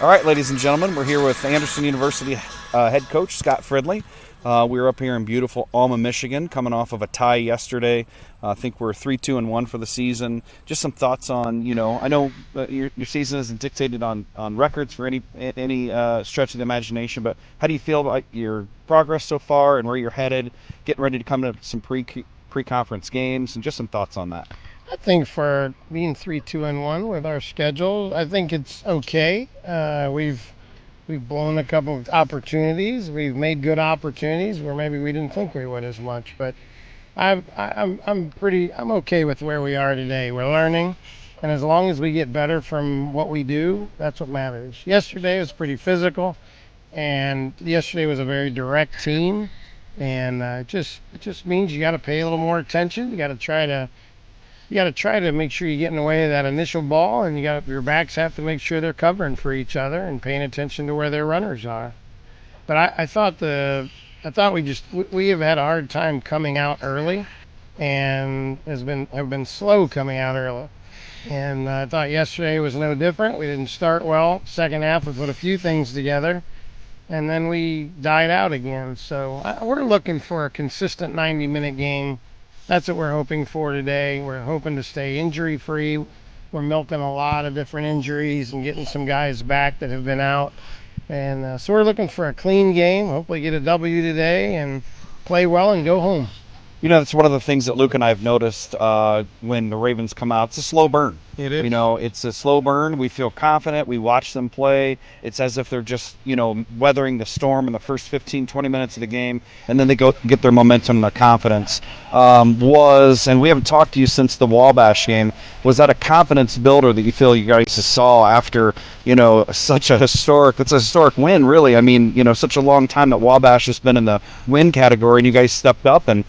All right, ladies and gentlemen, we're here with Anderson University head coach Scott Fridley. We were up here in beautiful Alma, Michigan, coming off of a tie yesterday. I think we're 3-2-1 for the season. Just some thoughts on, I know your season isn't dictated on records for any stretch of the imagination, but how do you feel about your progress so far and where you're headed, getting ready to come to some pre-conference games, and just some thoughts on that? I think for being 3-2-1 with our schedule, I think it's okay. We've blown a couple of opportunities. We've made good opportunities where maybe we didn't think we would as much. But I'm okay with where we are today. We're learning, and as long as we get better from what we do, that's what matters. Yesterday was pretty physical, and yesterday was a very direct team, and it just means you got to pay a little more attention. You got to try to make sure you get in the way of that initial ball, and your backs have to make sure they're covering for each other and paying attention to where their runners are. But I thought we have had a hard time coming out early, and have been slow coming out early. And I thought yesterday was no different. We didn't start well. Second half, we put a few things together, and then we died out again. So we're looking for a consistent 90-minute game. That's what we're hoping for today. We're hoping to stay injury free. We're milking a lot of different injuries and getting some guys back that have been out. And so we're looking for a clean game. Hopefully, get a W today and play well and go home. That's one of the things that Luke and I have noticed when the Ravens come out. It's a slow burn. It is. It's a slow burn. We feel confident. We watch them play. It's as if they're just, weathering the storm in the first 15, 20 minutes of the game, and then they go get their momentum and their confidence. And we haven't talked to you since the Wabash game. Was that a confidence builder that you feel you guys saw after, it's a historic win, really. I mean, such a long time that Wabash has been in the win category, and you guys stepped up and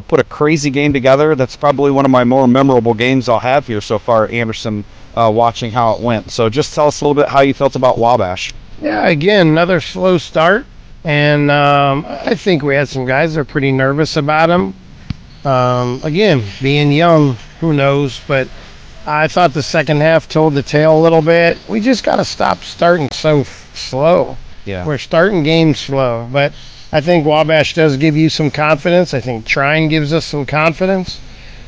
put a crazy game together. That's probably one of my more memorable games I'll have here so far at Anderson, watching how it went. So just tell us a little bit how you felt about Wabash. Yeah, again, another slow start. And I think we had some guys that are pretty nervous about him. Again, being young, who knows? But I thought the second half told the tale a little bit. We just got to stop starting so slow. Yeah. We're starting games slow. But I think Wabash does give you some confidence. I think Trine gives us some confidence.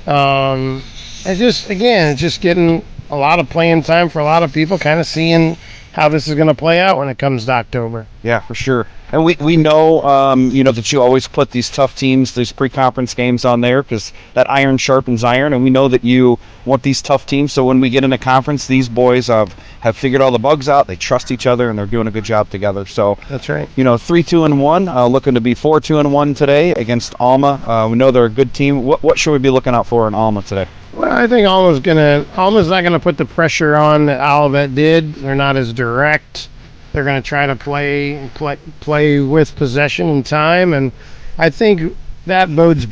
It's just getting a lot of playing time for a lot of people, kind of seeing how this is going to play out when it comes to October. Yeah, for sure. And we know, that you always put these tough teams, these pre-conference games on there because that iron sharpens iron. And we know that you want these tough teams. So when we get into conference, these boys have figured all the bugs out. They trust each other, and they're doing a good job together. So That's right. 3-2-1, looking to be 4-2-1 today against Alma. We know they're a good team. What should we be looking out for in Alma today? Well, I think Alma's not gonna put the pressure on that Olivet did. They're not as direct. They're gonna try to play with possession and time, and I think that bodes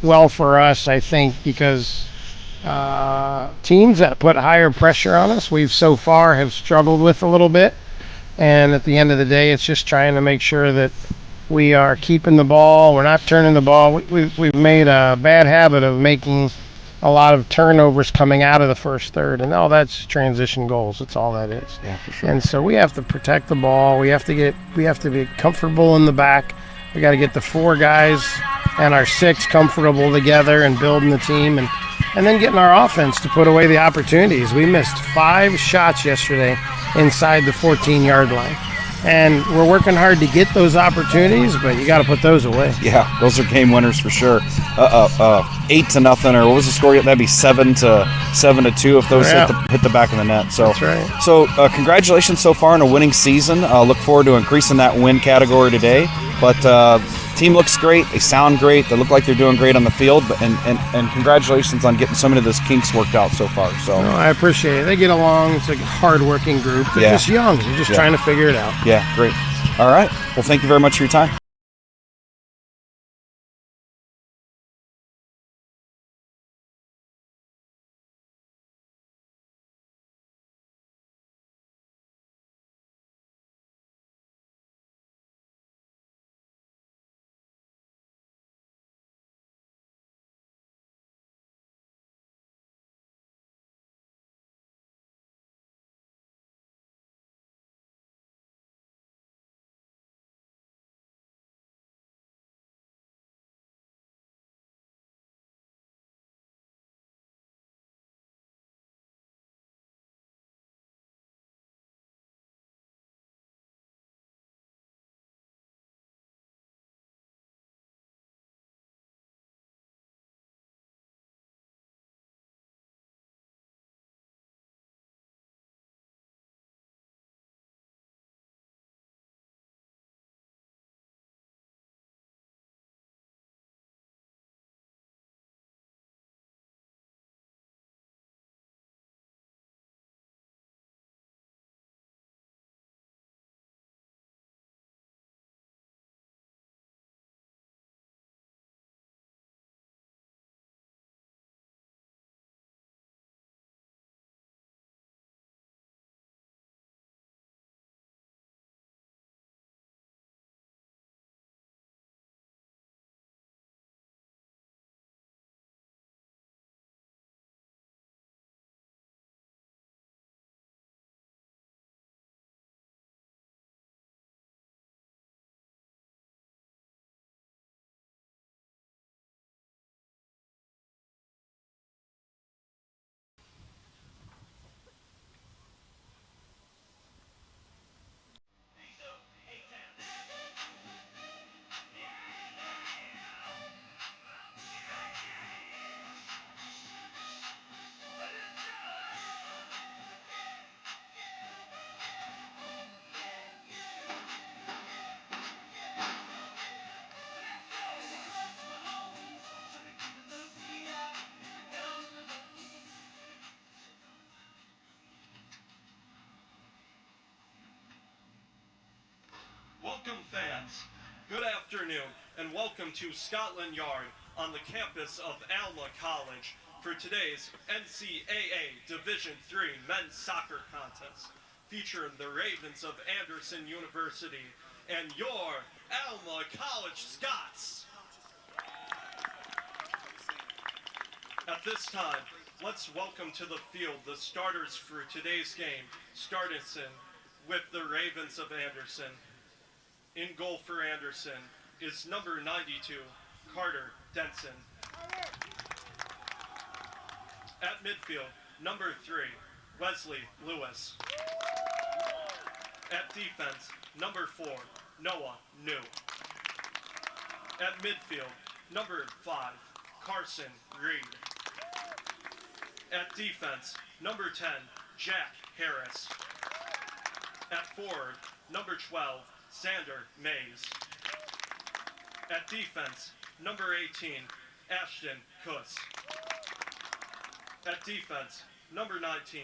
well for us. I think because teams that put higher pressure on us, we've so far have struggled with a little bit. And at the end of the day, it's just trying to make sure that we are keeping the ball. We're not turning the ball. We've made a bad habit of making a lot of turnovers coming out of the first third, and all that's transition goals. That's all that is. Yeah, for sure. And so we have to protect the ball. We have to be comfortable in the back. We got to get the four guys and our six comfortable together and building the team, and then getting our offense to put away the opportunities. We missed 5 shots yesterday inside the 14-yard line. And we're working hard to get those opportunities, but you got to put those away. Yeah, those are game winners for sure. 8-0, or what was the score? That'd be 7-2 if those hit the back of the net. So that's right. So congratulations so far on a winning season. Look forward to increasing that win category today. But team looks great. They sound great. They look like they're doing great on the field. And congratulations on getting so many of those kinks worked out so far. So no, I appreciate it. They get along. It's a hard-working group. They're just young. They're just trying to figure it out. Yeah, great. All right. Well, thank you very much for your time. fans. Good afternoon and welcome to Scotland Yard on the campus of Alma College for today's NCAA Division III Men's Soccer Contest featuring the Ravens of Anderson University and your Alma College Scots. At this time, let's welcome to the field the starters for today's game, starting with the Ravens of Anderson. In goal for Anderson is number 92, Carter Denson. At midfield, number 3, Wesley Lewis. At defense, number 4, Noah New. At midfield, number 5, Carson Reed. At defense, number 10, Jack Harris. At forward, number 12, Sander Mays. At defense, number 18, Ashton Kuss. At defense, number 19,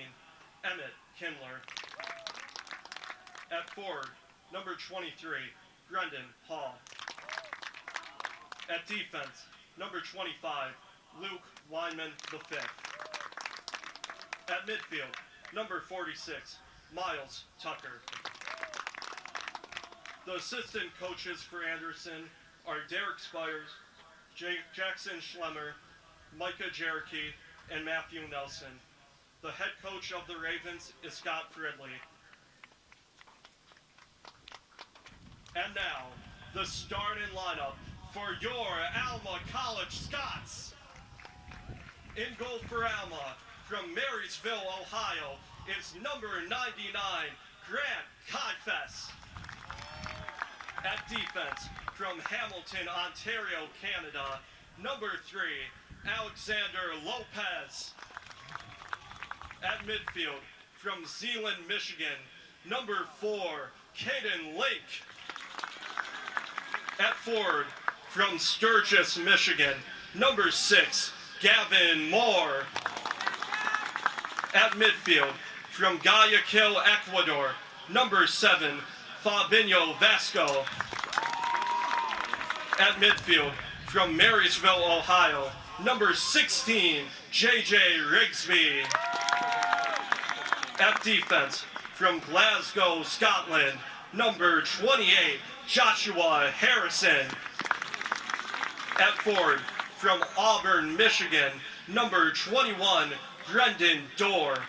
Emmett Kindler. At forward, number 23, Brendan Hall. At defense, number 25, Luke Weinman V. At midfield, number 46, Miles Tucker. The assistant coaches for Anderson are Derek Spires, Jackson Schlemmer, Micah Jericho, and Matthew Nelson. The head coach of the Ravens is Scott Fridley. And now, the starting lineup for your Alma College Scots. In goal for Alma, from Marysville, Ohio, is number 99, Grant Kaifes. At defense, from Hamilton, Ontario, Canada, number 3, Alexander Lopez. At midfield, from Zeeland, Michigan, number 4, Caden Link. At forward, from Sturgis, Michigan, number 6, Gavin Moore. At midfield, from Guayaquil, Ecuador, number 7, Fabinho Vasco. At midfield, from Marysville, Ohio, number 16, JJ Rigsby. At defense, from Glasgow, Scotland, number 28, Joshua Harrison. At forward, from Auburn, Michigan, number 21, Brendan Dorr.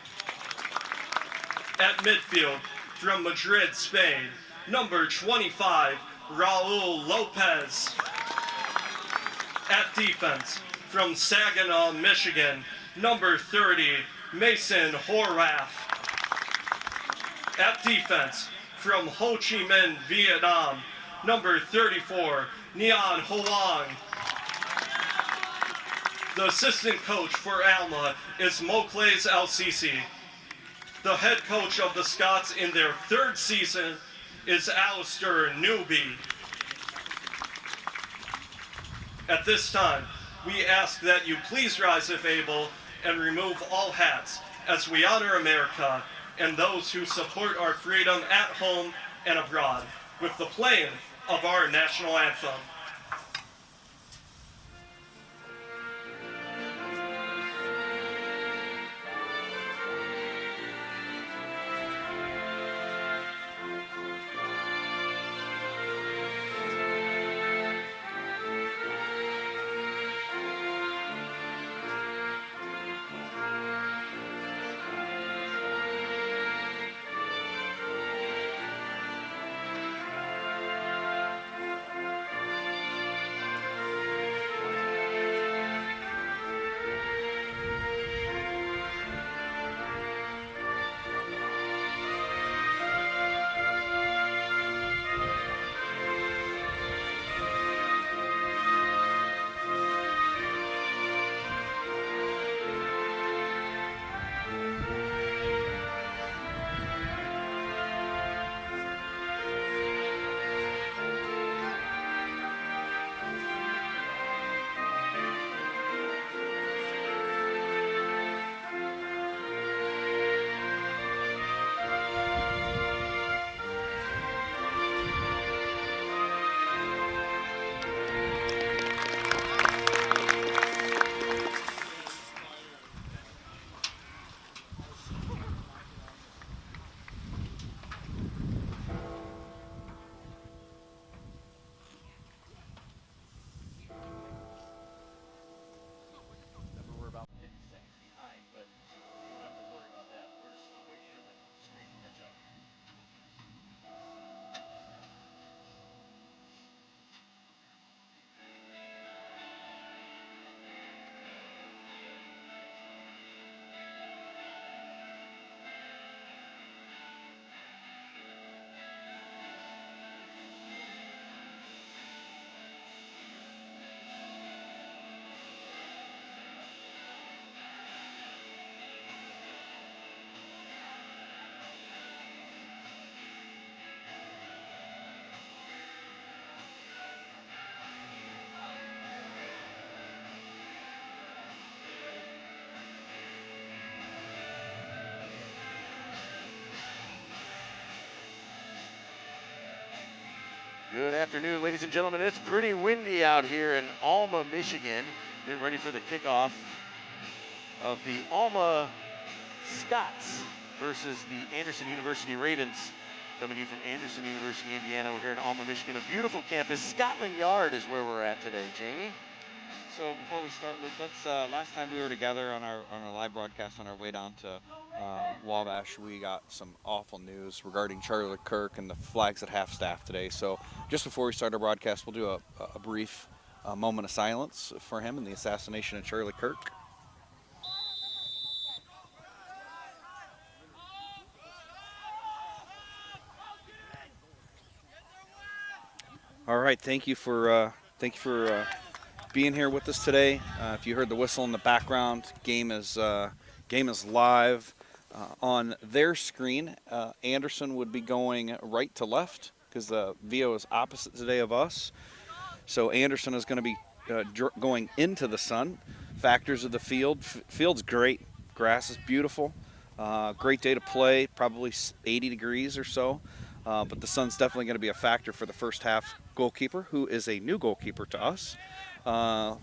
At midfield, from Madrid, Spain, number 25, Raul Lopez. At defense, from Saginaw, Michigan, number 30, Mason Horwath. At defense, from Ho Chi Minh, Vietnam, number 34, Neon Hoang. The assistant coach for Alma is Mokles El-Sisi. The head coach of the Scots in their 3rd season is Alistair Newby. At this time, we ask that you please rise if able and remove all hats as we honor America and those who support our freedom at home and abroad with the playing of our national anthem. afternoon, ladies and gentlemen. It's pretty windy out here in Alma, Michigan. Getting ready for the kickoff of the Alma Scots versus the Anderson University Ravens. Coming to you from Anderson University, Indiana. We're here in Alma, Michigan, a beautiful campus. Scotland Yard is where we're at today, Jamie. So before we start, Luke, let's last time we were together on our live broadcast on our way down to Wabash, we got some awful news regarding Charlie Kirk and the flags at half staff today. So just before we start our broadcast, we'll do a brief moment of silence for him and the assassination of Charlie Kirk. All right, thank you for being here with us today. If you heard the whistle in the background, game is live on their screen. Anderson would be going right to left because the VO is opposite today of us. So Anderson is going to be going into the sun. Factors of the field. Field's great. Grass is beautiful. Great day to play. Probably 80 degrees or so. But the sun's definitely going to be a factor for the first half goalkeeper, who is a new goalkeeper to us.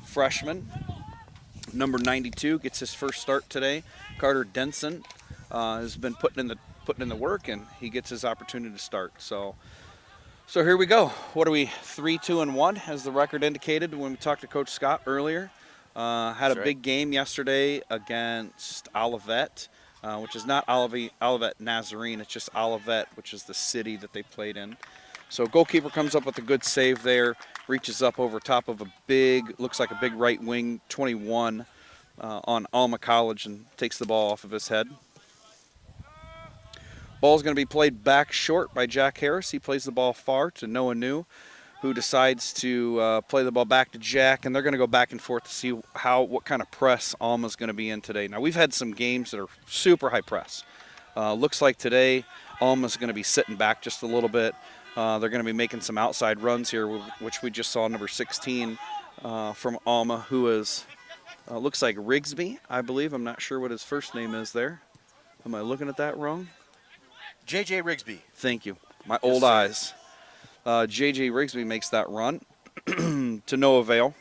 Freshman, number 92, gets his first start today. Carter Denson has been putting in the work, and he gets his opportunity to start. So here we go. What are we? 3-2-1, as the record indicated when we talked to Coach Scott earlier. Had a big game yesterday against Olivet. Which is not Olivet Nazarene, it's just Olivet, which is the city that they played in. So goalkeeper comes up with a good save there, reaches up over top of looks like a big right wing 21 on Alma College and takes the ball off of his head. Ball's going to be played back short by Jack Harris. He plays the ball far to Noah New, who decides to play the ball back to Jack, and they're going to go back and forth to see what kind of press Alma's going to be in today. Now, we've had some games that are super high press. Looks like today Alma's going to be sitting back just a little bit. They're going to be making some outside runs here, which we just saw number 16 from Alma, who is looks like Rigsby, I believe. I'm not sure what his first name is there. Am I looking at that wrong? J.J. Rigsby. Thank you. My old eyes. J.J. Rigsby makes that run to no avail.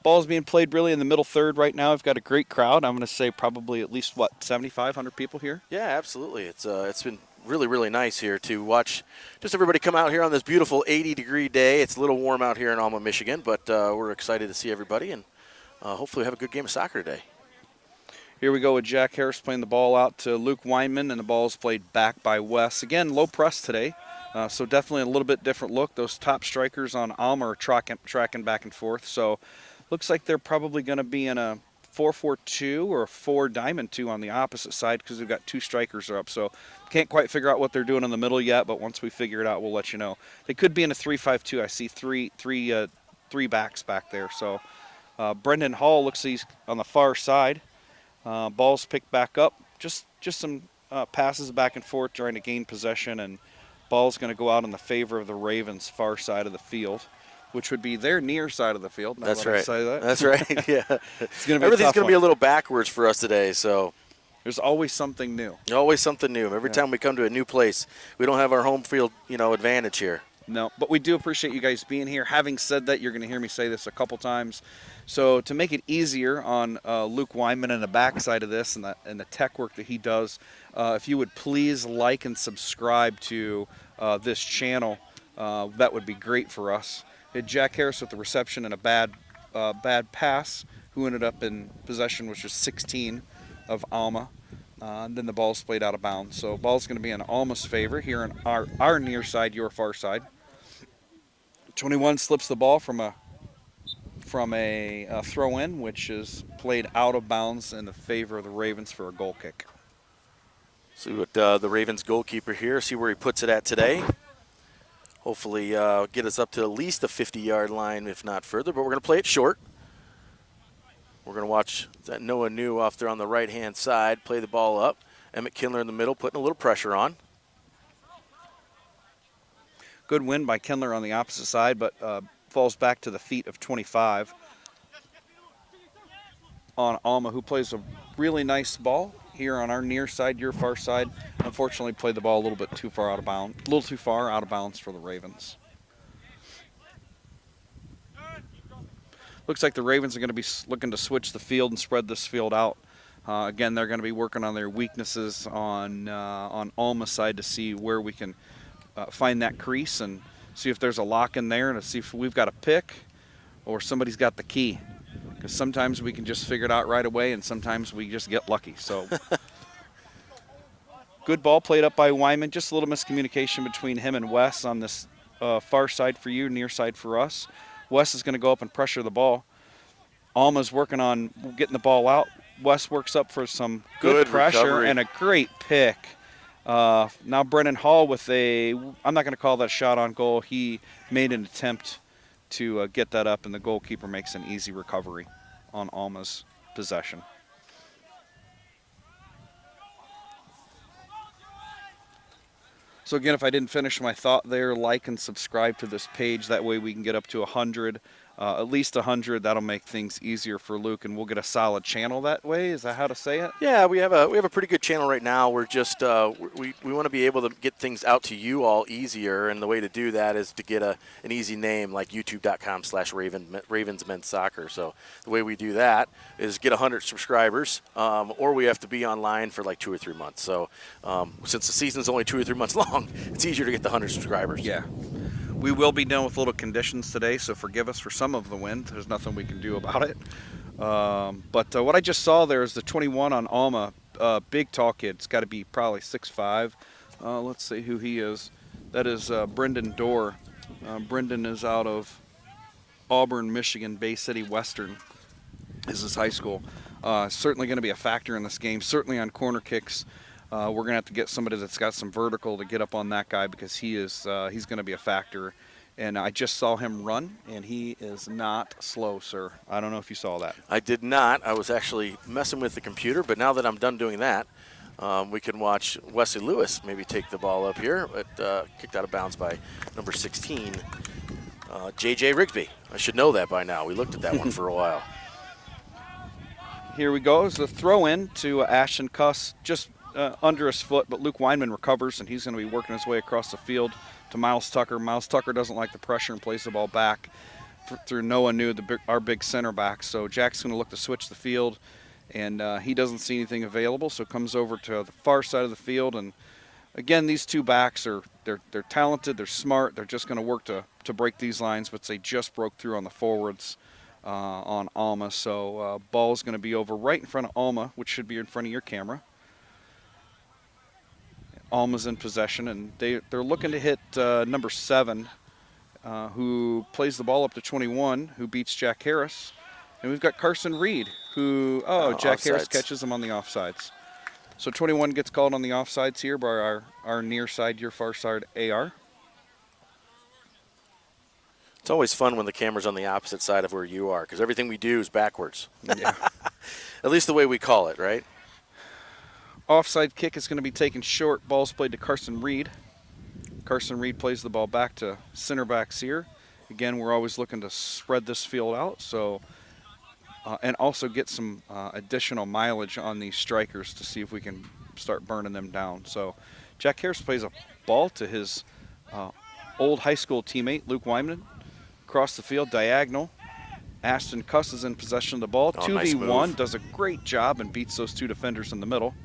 Ball's being played really in the middle third right now. We've got a great crowd. I'm going to say probably at least, 7,500 people here? Yeah, absolutely. It's been really, really nice here to watch just everybody come out here on this beautiful 80-degree day. It's a little warm out here in Alma, Michigan, but we're excited to see everybody and hopefully have a good game of soccer today. Here we go with Jack Harris playing the ball out to Luke Weinman, and the ball is played back by Wes. Again, low press today. So definitely a little bit different look. Those top strikers on Alma are tracking back and forth. So looks like they're probably going to be in a 4-4-2 or a 4-diamond-2 on the opposite side because we've got two strikers up. So can't quite figure out what they're doing in the middle yet, but once we figure it out, we'll let you know. They could be in a 3-5-2. I see three backs back there. So Brendan Hall looks like he's on the far side. Ball's picked back up. Just some passes back and forth trying to gain possession, and ball's going to go out in the favor of the Ravens' far side of the field, which would be their near side of the field. That's right. Say that. That's right. Yeah. Everything's going to be a little backwards for us today. So there's always something new. Always something new. Every time we come to a new place, we don't have our home field, advantage here. No, but we do appreciate you guys being here. Having said that, you're going to hear me say this a couple times. So to make it easier on Luke Weinman and the backside of this and the tech work that he does, if you would please like and subscribe to this channel, that would be great for us. Jack Harris with the reception and a bad pass, who ended up in possession, which was 16 of Alma. And then the ball's played out of bounds. So ball's going to be in Alma's favor here on our near side, your far side. 21 slips the ball from a throw-in, which is played out of bounds in the favor of the Ravens for a goal kick. See what the Ravens goalkeeper here, see where he puts it at today. Hopefully get us up to at least the 50-yard line, if not further, but we're going to play it short. We're going to watch that Noah New off there on the right-hand side, play the ball up. Emmett Kindler in the middle, putting a little pressure on. Good win by Kindler on the opposite side, but falls back to the feet of 25 on Alma, who plays a really nice ball. here on our near side, your far side. Unfortunately, played the ball a little bit too far out of bounds, a little too far out of bounds for the Ravens. Looks like the Ravens are going to be looking to switch the field and spread this field out. Again, they're going to be working on their weaknesses on Alma's side to see where we can find that crease and see if there's a lock in there and to see if we've got a pick or somebody's got the key. Because sometimes we can just figure it out right away and sometimes we just get lucky. So good ball played up by Wyman. Just a little miscommunication between him and Wes on this far side for you, near side for us. Wes is going to go up and pressure the ball. Alma's working on getting the ball out. Wes works up for some good pressure recovery. And a great pick. Now Brennan Hall with I'm not going to call that a shot on goal. He made an attempt to get that up, and the goalkeeper makes an easy recovery on Alma's possession. So again, if I didn't finish my thought there, like and subscribe to this page. That way we can get up to 100, at least 100. That'll make things easier for Luke, and we'll get a solid channel that way. Is that how to say it? Yeah, we have a pretty good channel right now. We're just we want to be able to get things out to you all easier, and the way to do that is to get an easy name like youtube.com/Ravens Men's Soccer. So the way we do that is get 100 subscribers, or we have to be online for like 2 or 3 months. So since the season's only 2 or 3 months long, it's easier to get the 100 subscribers. Yeah. We will be dealing with little conditions today, so forgive us for some of the wind. There's nothing we can do about it. But what I just saw there is the 21 on Alma, big tall kid. It's got to be probably 6'5". Let's see who he is. That is Brendan Dorr. Brendan is out of Auburn, Michigan. Bay City Western is his high school. Certainly going to be a factor in this game, certainly on corner kicks. We're going to have to get somebody that's got some vertical to get up on that guy because he's going to be a factor. And I just saw him run, and he is not slow, sir. I don't know if you saw that. I did not. I was actually messing with the computer, but now that I'm done doing that, we can watch Wesley Lewis maybe take the ball up here. Kicked out of bounds by number 16, J.J. Rigsby. I should know that by now. We looked at that one for a while. Here we go. It's the throw-in to Ashton Cuss, just under his foot, but Luke Weinman recovers, and he's going to be working his way across the field to Miles Tucker. Miles Tucker doesn't like the pressure and plays the ball back through Noah New, our big center back. So Jack's going to look to switch the field, and he doesn't see anything available, so comes over to the far side of the field. And again, these two backs they're talented, they're smart, they're just going to work to break these lines, but they just broke through on the forwards on Alma. So ball's going to be over right in front of Alma, which should be in front of your camera. Alma's in possession, and they're looking to hit number 7, who plays the ball up to 21, who beats Jack Harris. And we've got Carson Reed, who, Jack Harris catches him on the offsides. So 21 gets called on the offsides here by our near side, your far side AR. It's always fun when the camera's on the opposite side of where you are, because everything we do is backwards. Yeah. At least the way we call it, right? Offside kick is going to be taken short. Ball's played to Carson Reed. Carson Reed plays the ball back to center back Sear. Again, we're always looking to spread this field out, so and also get some additional mileage on these strikers to see if we can start burning them down. So Jack Harris plays a ball to his old high school teammate, Luke Wyman. Across the field, diagonal. Ashton Cuss is in possession of the ball. 2v1, nice, does a great job and beats those two defenders in the middle.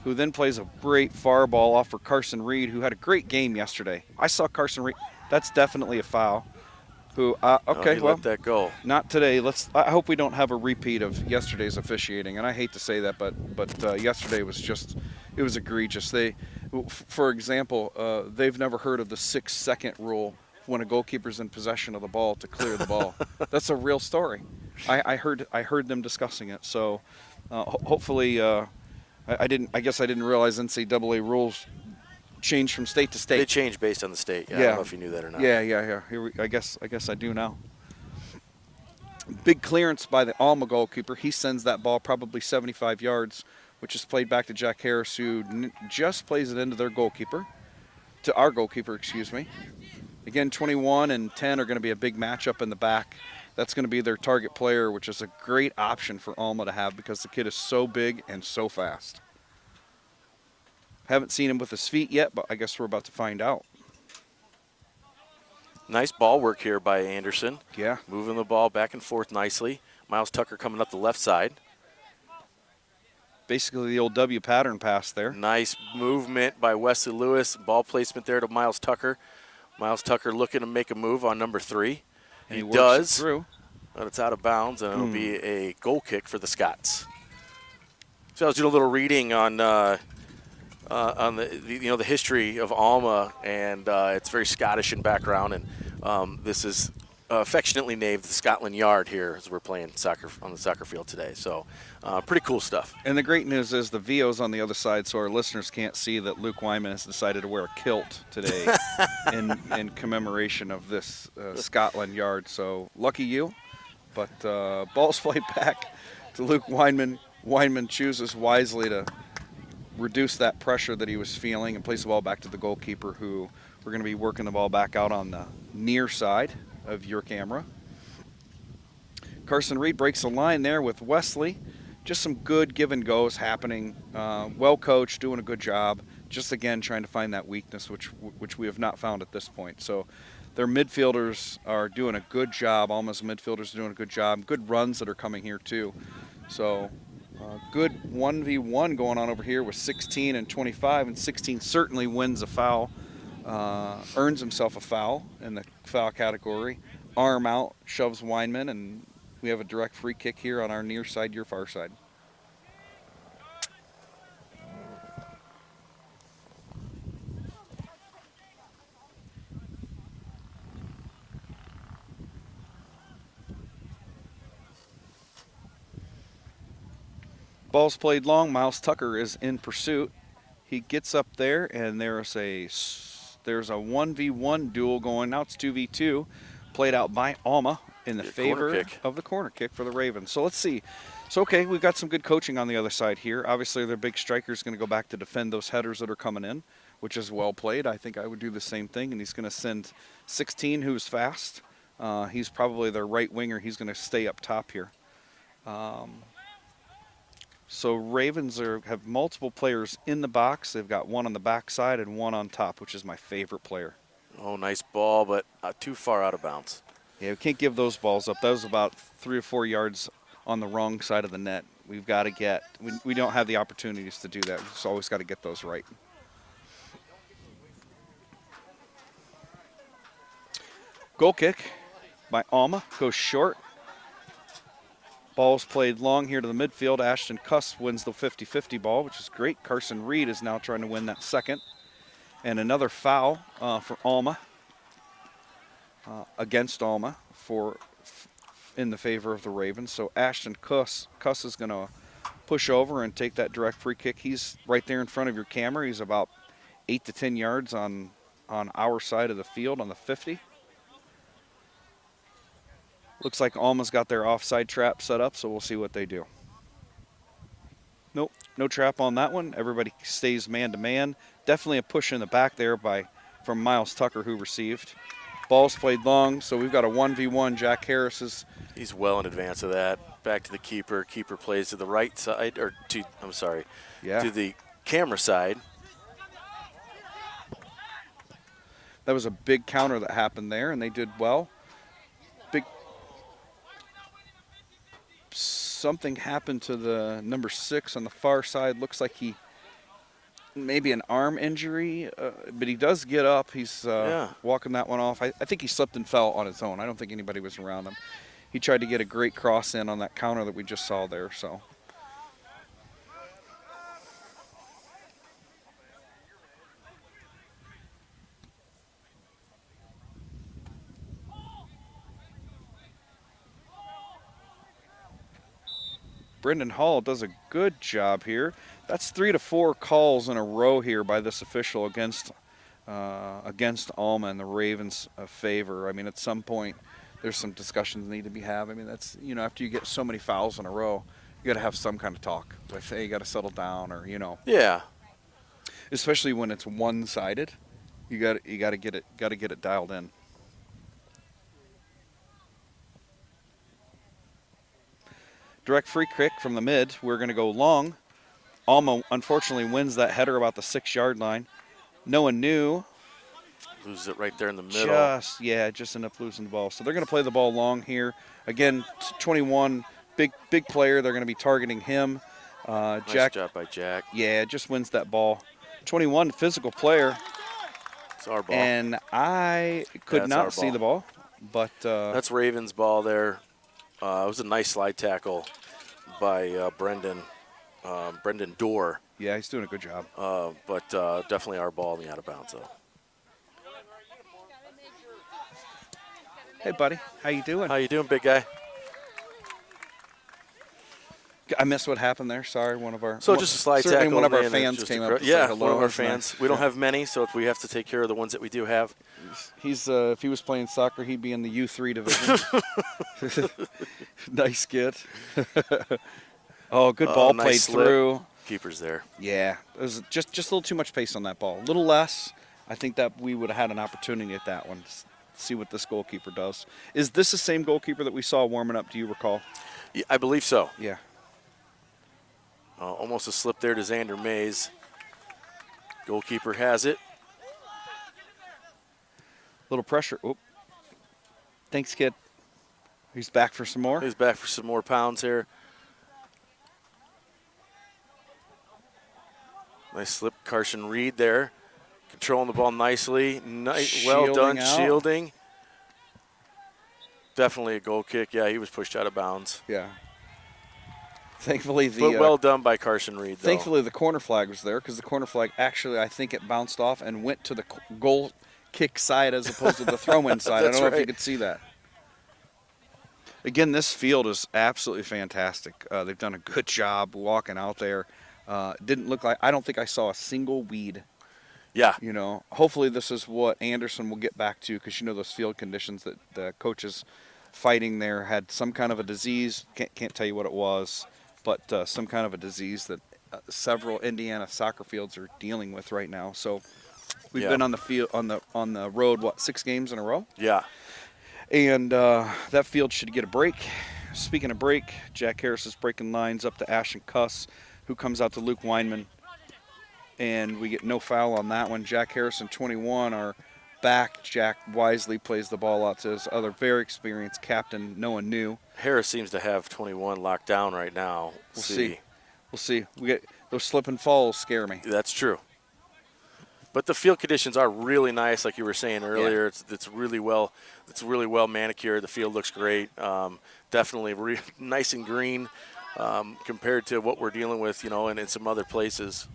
Who then plays a great far ball off for Carson Reed, who had a great game yesterday. I saw Carson Reed. That's definitely a foul. Who? Okay, well, let that go. Not today. I hope we don't have a repeat of yesterday's officiating. And I hate to say that, but yesterday was it was egregious. For example, they've never heard of the 6-second rule when a goalkeeper's in possession of the ball to clear the ball. That's a real story. I heard them discussing it. So hopefully. I guess I didn't realize NCAA rules change from state to state. They change based on the state. Yeah, I don't know if you knew that or not. Yeah. I guess I do now. Big clearance by the Alma goalkeeper. He sends that ball probably 75 yards, which is played back to Jack Harris, who just plays it into our goalkeeper, excuse me. Again, 21 and 10 are going to be a big matchup in the back. that's going to be their target player, which is a great option for Alma to have because the kid is so big and so fast. Haven't seen him with his feet yet, but I guess we're about to find out. Nice ball work here by Anderson. Yeah. Moving the ball back and forth nicely. Miles Tucker coming up the left side. Basically the old W pattern pass there. Nice movement by Wesley Lewis. Ball placement there to Miles Tucker. Miles Tucker looking to make a move on number 3. And he does. Through. But it's out of bounds, and it'll be a goal kick for the Scots. So I was doing a little reading on the history of Alma, and it's very Scottish in background, and this is affectionately named the Scotland Yard here as we're playing soccer on the soccer field today. So pretty cool stuff. And the great news is the VO's on the other side, so our listeners can't see that Luke Wyman has decided to wear a kilt today in commemoration of this Scotland Yard. So lucky you. But ball's played back to Luke Wyman. Wyman chooses wisely to reduce that pressure that he was feeling and place the ball back to the goalkeeper, who we're going to be working the ball back out on the near side of your camera. Carson Reed breaks the line there with Wesley. Just some good give and goes happening. Well coached, doing a good job. Just again trying to find that weakness, which we have not found at this point. So their midfielders are doing a good job. Alma's midfielders are doing a good job. Good runs that are coming here too. So good 1v1 going on over here with 16 and 25, and 16 certainly wins a foul, earns himself a foul in the foul category. Arm out, shoves Weinman, and we have a direct free kick here on our near side, your far side. Ball's played long. Miles Tucker is in pursuit. He gets up there, and there's a 1v1 duel going. Now it's 2v2, played out by Alma in the favor of the corner kick for the Ravens. So let's see. So, okay, we've got some good coaching on the other side here. Obviously, their big striker is going to go back to defend those headers that are coming in, which is well played. I think I would do the same thing, and he's going to send 16, who's fast. He's probably their right winger. He's going to stay up top here. So Ravens have multiple players in the box. They've got one on the back side and one on top, which is my favorite player. Oh, nice ball, but too far out of bounds. Yeah, we can't give those balls up. That was about 3 or 4 yards on the wrong side of the net. We've got to we don't have the opportunities to do that. We've just always got to get those right. Goal kick by Alma, goes short. Ball's played long here to the midfield. Ashton Cuss wins the 50-50 ball, which is great. Carson Reed is now trying to win that second. And another foul for Alma, against Alma, in the favor of the Ravens. So Ashton Cuss is going to push over and take that direct free kick. He's right there in front of your camera. He's about 8 to 10 yards on our side of the field on the 50. Looks like Alma's got their offside trap set up, so we'll see what they do. Nope, no trap on that one. Everybody stays man-to-man. Definitely a push in the back there from Miles Tucker, who received. Ball's played long, so we've got a 1v1. Jack Harris is... He's well in advance of that. Back to the keeper. Keeper plays to the right side, to the camera side. That was a big counter that happened there, and they did well. Something happened to the number 6 on the far side. Looks like he maybe an arm injury, but he does get up. He's walking that one off. I think he slipped and fell on his own. I don't think anybody was around him. He tried to get a great cross in on that counter that we just saw there. So. Brendan Hall does a good job here. That's 3 to 4 calls in a row here by this official against Alma in the Ravens' favor. I mean, at some point, there's some discussions need to be had. I mean, that's, after you get so many fouls in a row, you got to have some kind of talk. Like, hey, you got to settle down, or Yeah. Especially when it's one-sided, you got to get it dialed in. Direct free kick from the mid. We're going to go long. Alma, unfortunately, wins that header about the 6-yard line. No one knew. Loses it right there in the middle. Just end up losing the ball. So they're going to play the ball long here. Again, 21, big player. They're going to be targeting him. Nice Jack, job by Jack. yeah, just wins that ball. 21, physical player. It's our ball. And I could That's our not see ball. the ball, but That's Ravens' ball there. It was a nice slide tackle by Brendan Dorr, yeah, he's doing a good job. but definitely our ball in the out of bounds though. Hey, buddy, how you doing? How you doing, big guy? I missed what happened there. Sorry, one of our So just a slide certainly tackle. one of our and fans just came a up. gr- To say Yeah, hello. one of our It's nice. fans. We don't have many, so we have to take care of the ones that we do have. He's if he was playing soccer, he'd be in the U3 division. Nice kid. Oh, good ball Nice played slip. through. Keeper's there. Yeah, it was just a little too much pace on that ball. A little less. I think that we would have had an opportunity at that one. See what this goalkeeper does. Is this the same goalkeeper that we saw warming up? Do you recall? Yeah, I believe so. Yeah. Almost a slip there to Xander Mays. Goalkeeper has it. Little pressure. Oop. Thanks, kid. He's back for some more. He's back for some more pounds here. Nice slip, Carson Reed there. Controlling the ball nicely. Well done, Shielding out. shielding. Definitely a goal kick. Yeah, he was pushed out of bounds. Yeah. Thankfully, But well done by Carson Reed, though. Thankfully, the corner flag was there because the corner flag actually, I think it bounced off and went to the goal kick side as opposed to the throw-in side. I That's don't know if you right. could see that. Again, this field is absolutely fantastic. They've done a good job walking out there. Didn't look like, I don't think I saw a single weed. Yeah. You know, hopefully this is what Anderson will get back to because, you know, those field conditions that the coaches fighting there had some kind of a disease. Can't tell you what it was, but some kind of a disease that several Indiana soccer fields are dealing with right now. So we've been on the field on the road, 6 games in a row? Yeah. And that field should get a break. Speaking of break, Jack Harris is breaking lines up to Ashton Cuss, who comes out to Luke Weinman. And we get no foul on that one. Jack Harris and 21 are back. Jack wisely plays the ball out to his other very experienced captain, no one knew. Harris seems to have 21 locked down right now. We'll see. We'll see. We get those slip and falls scare me. That's true. But the field conditions are really nice, like you were saying earlier. Yeah. It's really well manicured. The field looks great. Definitely nice and green compared to what we're dealing with, you know, and in some other places.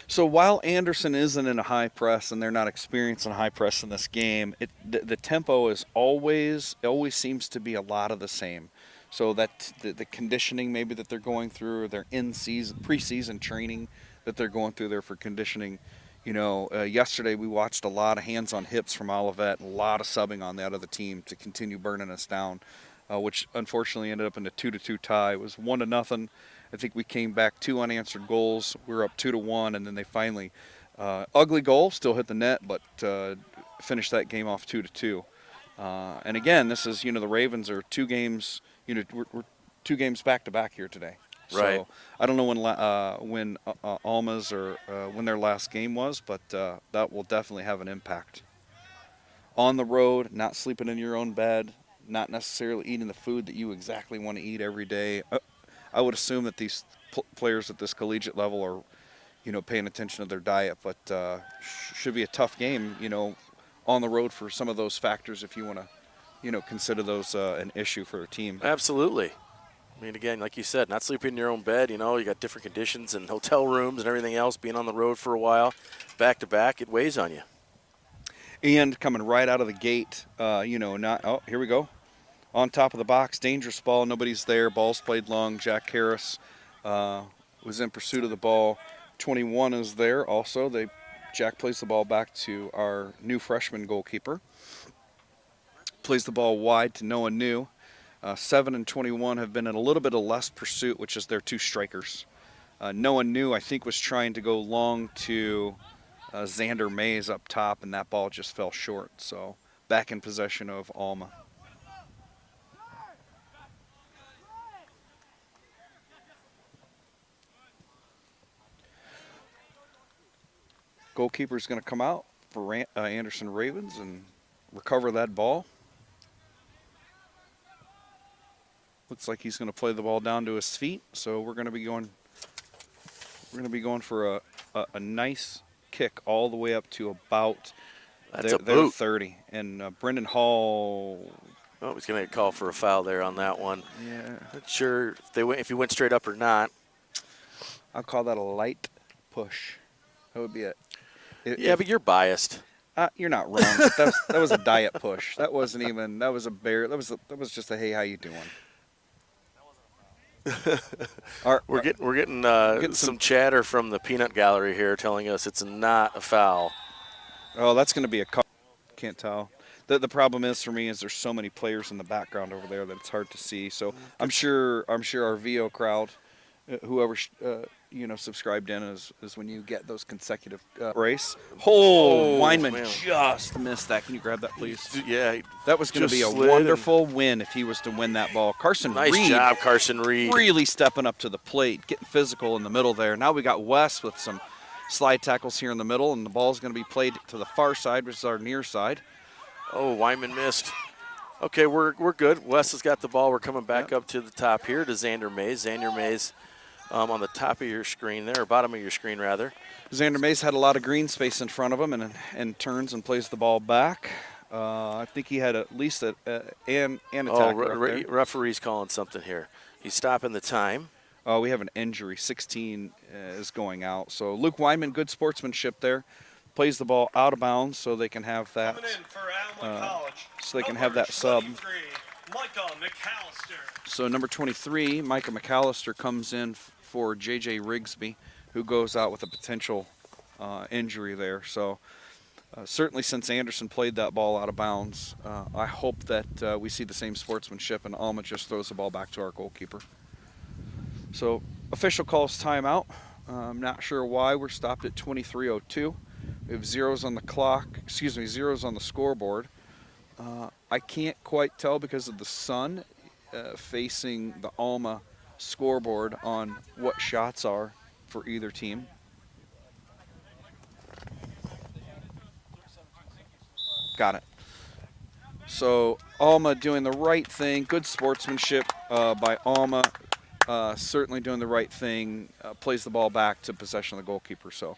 So while Anderson isn't in a high press and they're not experiencing high press in this game, the tempo is always seems to be a lot of the same. So that the conditioning maybe that they're going through, or their preseason training that they're going through there for conditioning. You know, yesterday we watched a lot of hands on hips from Olivet, and a lot of subbing on the other team to continue burning us down, which unfortunately ended up in a 2-2 tie. It was 1-0. I think we came back 2 unanswered goals. We were up 2-1, and then they finally, ugly goal, still hit the net, but finished that game off 2-2. And again, this is, you know, the Ravens are 2 games, you know, we're 2 games back to back here today. Right. So I don't know when Alma's or when their last game was, but that will definitely have an impact. On the road, not sleeping in your own bed, not necessarily eating the food that you exactly want to eat every day. I would assume that these players at this collegiate level are, you know, paying attention to their diet, but should be a tough game, you know, on the road for some of those factors if you want to, you know, consider those an issue for a team. Absolutely. I mean, again, like you said, not sleeping in your own bed, you know, you got different conditions and hotel rooms and everything else, being on the road for a while, back to back, it weighs on you. And coming right out of the gate, you know, here we go. On top of the box, dangerous ball, nobody's there, ball's played long. Jack Harris was in pursuit of the ball. 21 is there also. Jack plays the ball back to our new freshman goalkeeper. Plays the ball wide to no one new. 7 and 21 have been in a little bit of less pursuit, which is their 2 strikers. No one new, I think, was trying to go long to Xander Mays up top, and that ball just fell short. So back in possession of Alma. Goalkeeper's going to come out for Anderson Ravens and recover that ball. Looks like he's going to play the ball down to his feet, so we're going to be going. We're going to be going for a nice kick all the way up to about That's a their boot. 30. And Brendan Hall. Oh, he's going to get called for a foul there on that one. Yeah, Not sure if he went straight up or not. I'll call that a light push. That would be it. Yeah, but you're biased. You're not wrong. That was a diet push. That wasn't even. That was a bear. That was just a hey, how you doing? We're getting some chatter from the peanut gallery here telling us it's not a foul. Oh, that's going to be a call. Can't tell. The problem is for me is there's so many players in the background over there that it's hard to see. So I'm sure our VO crowd, whoever subscribed in is when you get those consecutive race. Weinman man. just missed that. Can you grab that, please? Yeah, That was going to just be a slid wonderful win if he was to win that ball. Carson nice Reed, job, Carson Reed. really stepping up to the plate, getting physical in the middle there. Now we got Wes with some slide tackles here in the middle, and the ball's going to be played to the far side, which is our near side. Oh, Wyman missed. Okay, we're good. Wes has got the ball. We're coming back up to the top here to Xander Mays. Xander Mays on the top of your screen there, or bottom of your screen rather. Xander Mays had a lot of green space in front of him and turns and plays the ball back. I think he had at least an attack. Referee's calling something here. He's stopping the time. We have an injury. 16 is going out. So Luke Wyman, good sportsmanship there. Plays the ball out of bounds so they can have that. Coming in for Alma College, So they can have that sub. 23, Micah McAllister. So number 23, Micah McAllister, comes in for J.J. Rigsby, who goes out with a potential injury there. So certainly since Anderson played that ball out of bounds, I hope that we see the same sportsmanship and Alma just throws the ball back to our goalkeeper. So official calls timeout. I'm not sure why we're stopped at 23:02. We have zeros on the clock, zeros on the scoreboard. I can't quite tell because of the sun facing the Alma scoreboard on what shots are for either team. Got it. So Alma doing the right thing, good sportsmanship by Alma, certainly doing the right thing, plays the ball back to possession of the goalkeeper. So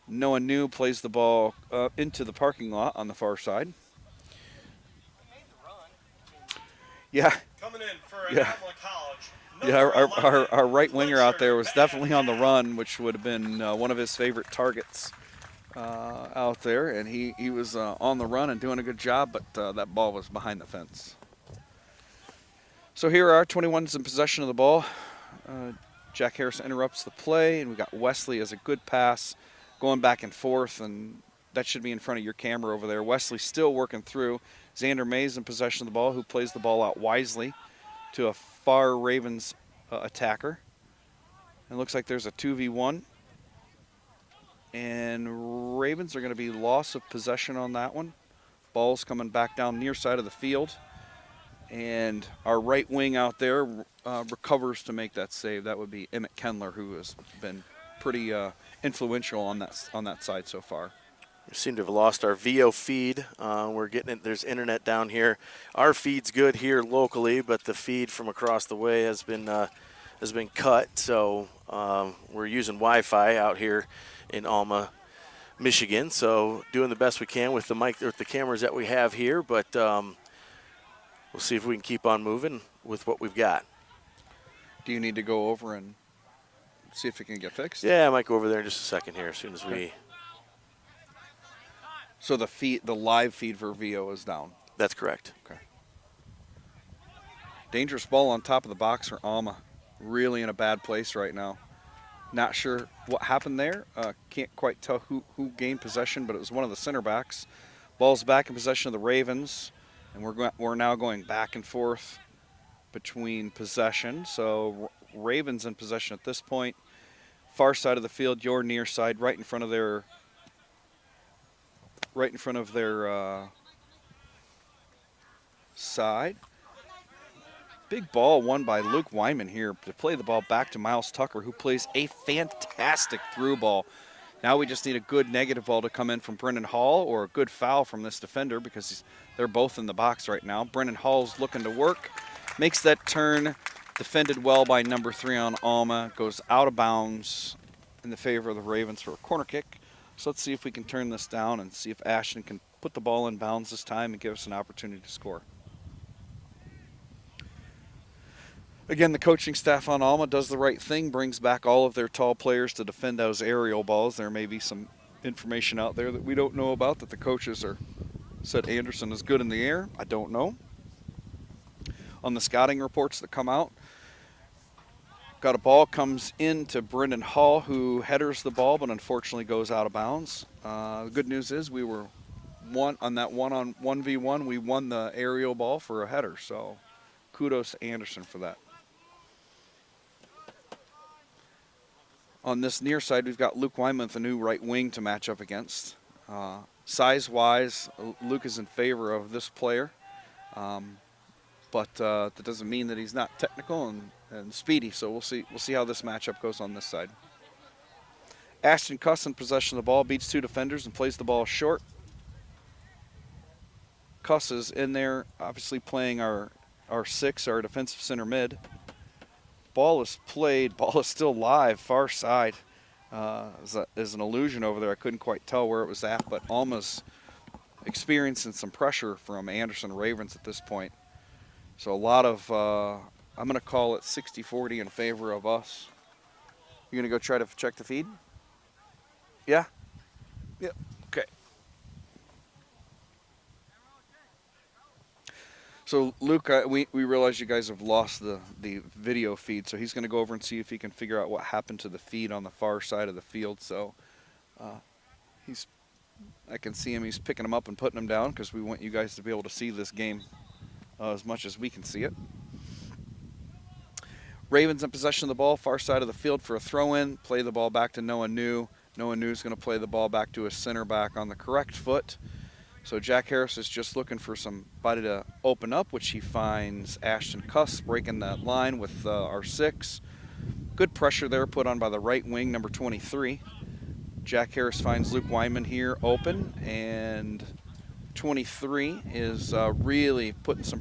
Noah New plays the ball into the parking lot on the far side. Yeah. Coming in for Yeah. Alma College. Yeah, our right winger out there was definitely on the run, which would have been one of his favorite targets out there. And he was on the run and doing a good job, but that ball was behind the fence. So here are 21's in possession of the ball. Jack Harris interrupts the play, and we got Wesley as a good pass going back and forth, and that should be in front of your camera over there. Wesley still working through. Xander Mays in possession of the ball, who plays the ball out wisely to a far Ravens attacker. It looks like there's a 2v1. And Ravens are going to be loss of possession on that one. Ball's coming back down near side of the field. And our right wing out there recovers to make that save. That would be Emmett Kendler, who has been pretty influential on that side so far. We seem to have lost our VO feed. We're getting it. There's internet down here. Our feed's good here locally, but the feed from across the way has been cut. So we're using Wi-Fi out here in Alma, Michigan. So doing the best we can with the cameras that we have here, but we'll see if we can keep on moving with what we've got. Do you need to go over and see if it can get fixed? Yeah, I might go over there in just a second here as soon as we. So the live feed for VO is down. That's correct. Okay. Dangerous ball on top of the box for Alma. Really in a bad place right now. Not sure what happened there. Can't quite tell who gained possession, but it was one of the center backs. Ball's back in possession of the Ravens, and we're now going back and forth between possession. So Ravens in possession at this point. Far side of the field, your near side, right in front of their side. Big ball won by Luke Wyman here to play the ball back to Miles Tucker, who plays a fantastic through ball. Now we just need a good negative ball to come in from Brennan Hall or a good foul from this defender because they're both in the box right now. Brennan Hall's looking to work, makes that turn, defended well by number 3 on Alma, goes out of bounds in the favor of the Ravens for a corner kick. So let's see if we can turn this down and see if Ashton can put the ball in bounds this time and give us an opportunity to score. Again, the coaching staff on Alma does the right thing, brings back all of their tall players to defend those aerial balls. There may be some information out there that we don't know about that the coaches said Anderson is good in the air. I don't know. On the scouting reports that come out, got a ball, comes into Brendan Hall, who headers the ball, but unfortunately goes out of bounds. The good news is we were on that 1v1. We won the aerial ball for a header, so kudos to Anderson for that. On this near side, we've got Luke Wyman with a new right wing to match up against. Size-wise, Luke is in favor of this player, but that doesn't mean that he's not technical and speedy. So we'll see how this matchup goes on this side. Ashton Cuss in possession of the ball, beats 2 defenders and plays the ball short. Cuss is in there, obviously playing our 6, our defensive center mid. Ball is played. Ball is still live, far side. Is an illusion over there. I couldn't quite tell where it was at, but Alma's experiencing some pressure from Anderson Ravens at this point. So a lot of, I'm going to call it 60-40 in favor of us. You going to go try to check the feed? Yeah? Yeah. Okay. So, Luke, we realize you guys have lost the video feed, so he's going to go over and see if he can figure out what happened to the feed on the far side of the field. So, I can see him. He's picking them up and putting them down because we want you guys to be able to see this game as much as we can see it. Ravens in possession of the ball, far side of the field for a throw-in. Play the ball back to Noah New. Noah New is going to play the ball back to his center back on the correct foot. So Jack Harris is just looking for somebody to open up, which he finds Ashton Cuss breaking that line with our 6. Good pressure there put on by the right wing, number 23. Jack Harris finds Luke Wyman here open, and 23 is really putting some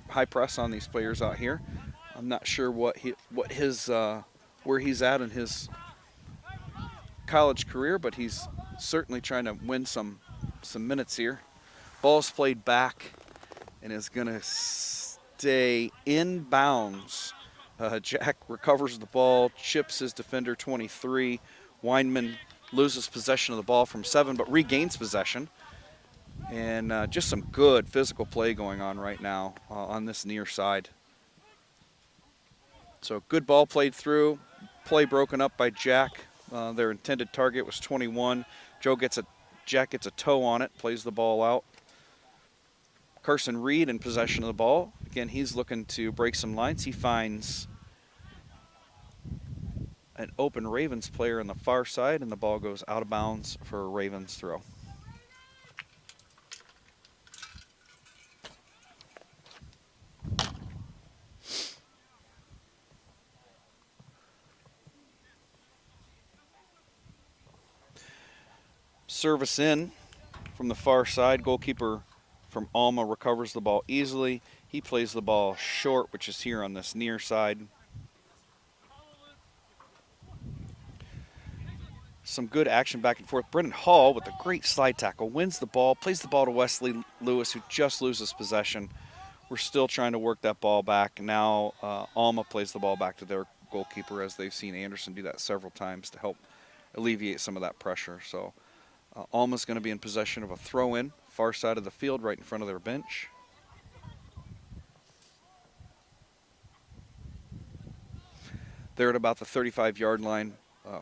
high press on these players out here. I'm not sure where he's at in his college career, but he's certainly trying to win some minutes here. Ball's played back and is going to stay in bounds. Jack recovers the ball, chips his defender 23. Weinman loses possession of the ball from 7, but regains possession. And just some good physical play going on right now on this near side. So good ball played through, play broken up by Jack. Their intended target was 21. Jack gets a toe on it, plays the ball out. Carson Reed in possession of the ball. Again, he's looking to break some lines. He finds an open Ravens player on the far side, and the ball goes out of bounds for a Ravens throw. Service in from the far side. Goalkeeper from Alma recovers the ball easily. He plays the ball short, which is here on this near side. Some good action back and forth. Brendan Hall with a great slide tackle wins the ball, plays the ball to Wesley Lewis, who just loses possession. We're still trying to work that ball back. Now Alma plays the ball back to their goalkeeper, as they've seen Anderson do that several times to help alleviate some of that pressure. So Alma's going to be in possession of a throw-in, far side of the field, right in front of their bench. They're at about the 35-yard line.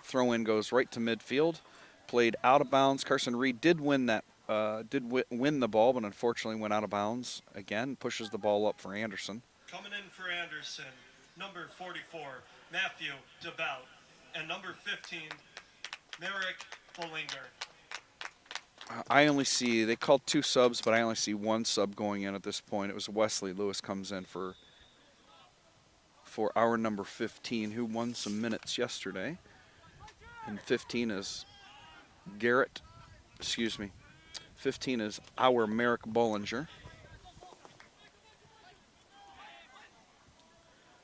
Throw-in goes right to midfield, played out of bounds. Carson Reed did win that, win the ball, but unfortunately went out of bounds again. Pushes the ball up for Anderson. Coming in for Anderson, number 44, Matthew DeBout, and number 15, Merrick Bollinger. I only see, they called 2 subs, but I only see 1 sub going in at this point. It was Wesley Lewis comes in for our number 15, who won some minutes yesterday. And 15 is Garrett, excuse me, 15 is our Merrick Bollinger.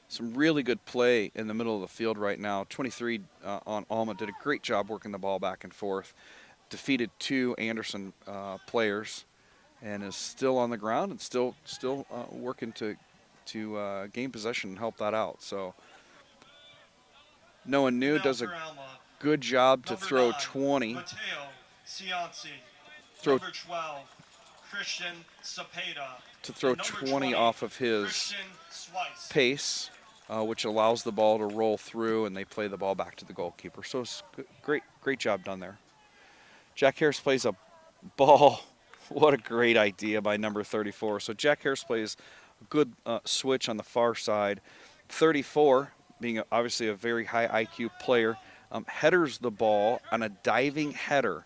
Some really good play in the middle of the field right now. 23 on Alma did a great job working the ball back and forth. Defeated 2 Anderson players, and is still on the ground and still working to gain possession and help that out. So Noah New Now does a for Alma, good job to number throw 9, 20. Mateo Cianci. Throw Number 12, Christian Cepeda. to throw And number 20 off of his Christian Swice. pace, which allows the ball to roll through, and they play the ball back to the goalkeeper. So it's great job done there. Jack Harris plays a ball. What a great idea by number 34. So Jack Harris plays a good switch on the far side. 34, being obviously a very high IQ player, headers the ball on a diving header.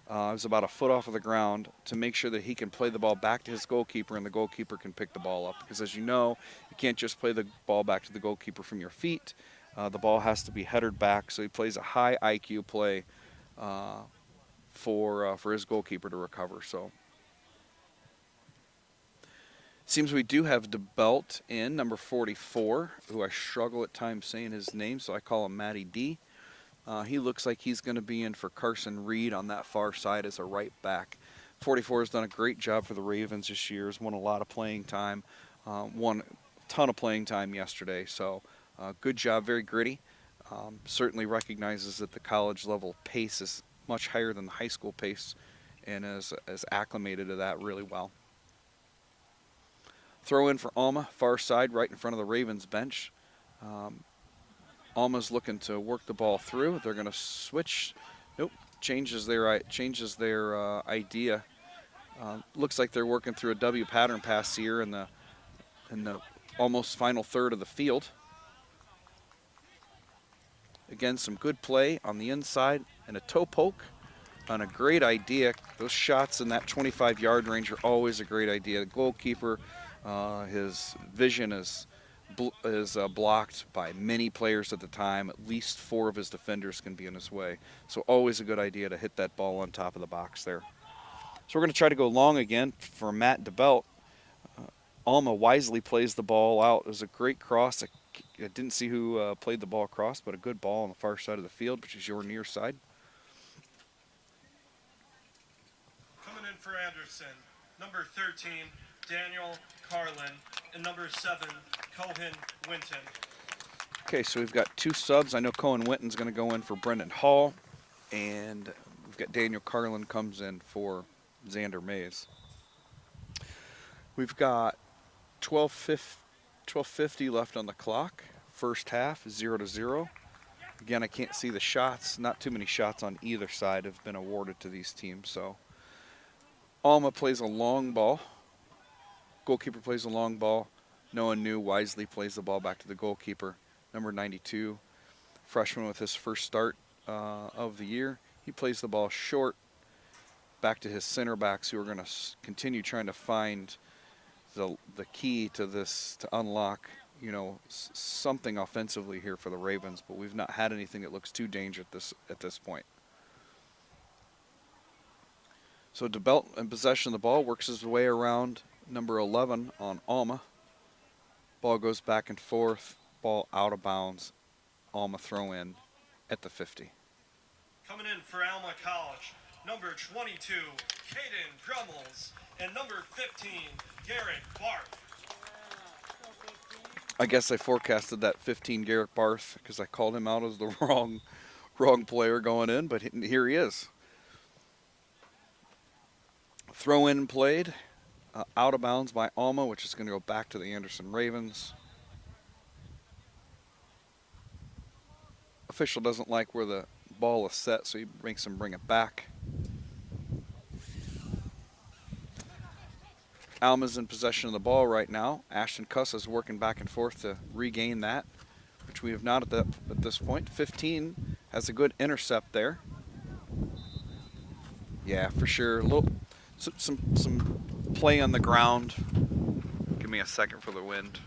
It was about a foot off of the ground to make sure that he can play the ball back to his goalkeeper and the goalkeeper can pick the ball up. Because as you know, you can't just play the ball back to the goalkeeper from your feet. The ball has to be headed back. So he plays a high IQ play for his goalkeeper to recover. So seems we do have DeBelt in, number 44, who I struggle at times saying his name, so I call him Matty D. He looks like he's going to be in for Carson Reed on that far side as a right back. 44 has done a great job for the Ravens this year. Has won a lot of playing time. Won a ton of playing time yesterday. So good job, very gritty. Certainly recognizes that the college level pace is much higher than the high school pace and is acclimated to that really well. Throw in for Alma, far side, right in front of the Ravens bench. Alma's looking to work the ball through. They're going to switch. Nope, changes their idea. Looks like they're working through a W pattern pass here in the almost final third of the field. Again, some good play on the inside and a toe poke on a great idea. Those shots in that 25-yard range are always a great idea. The goalkeeper, his vision is blocked by many players at the time. At least 4 of his defenders can be in his way. So always a good idea to hit that ball on top of the box there. So we're going to try to go long again for Matt DeBelt. Alma wisely plays the ball out. It was a great cross. I didn't see who played the ball across, but a good ball on the far side of the field, which is your near side. Coming in for Anderson, number 13, Daniel Carlin, and number 7, Cohen Winton. Okay, so we've got 2 subs. I know Cohen Winton's going to go in for Brendan Hall, and we've got Daniel Carlin comes in for Xander Mays. We've got 12:50 left on the clock. First half, 0-0. Again, I can't see the shots. Not too many shots on either side have been awarded to these teams. So Alma plays a long ball. Goalkeeper plays a long ball. Noah New wisely plays the ball back to the goalkeeper. Number 92, freshman with his first start of the year. He plays the ball short back to his center backs, who are going to continue trying to find the key to this, to unlock, something offensively here for the Ravens. But we've not had anything that looks too dangerous at this point. So DeBelt in possession of the ball, works his way around number 11 on Alma. Ball goes back and forth. Ball out of bounds. Alma throw in at the 50. Coming in for Alma College, number 22, Caden Grummels, and number 15, Garrett Barth. I guess I forecasted that 15 Garrett Barth because I called him out as the wrong player going in, but here he is. Throw in played, out of bounds by Alma, which is going to go back to the Anderson Ravens. Official doesn't like where the ball is set, so he makes him bring it back. Alma's in possession of the ball right now. Ashton Cuss is working back and forth to regain that, which we have not at this point. 15 has a good intercept there. Yeah, for sure. Some play on the ground. Give me a second for the wind.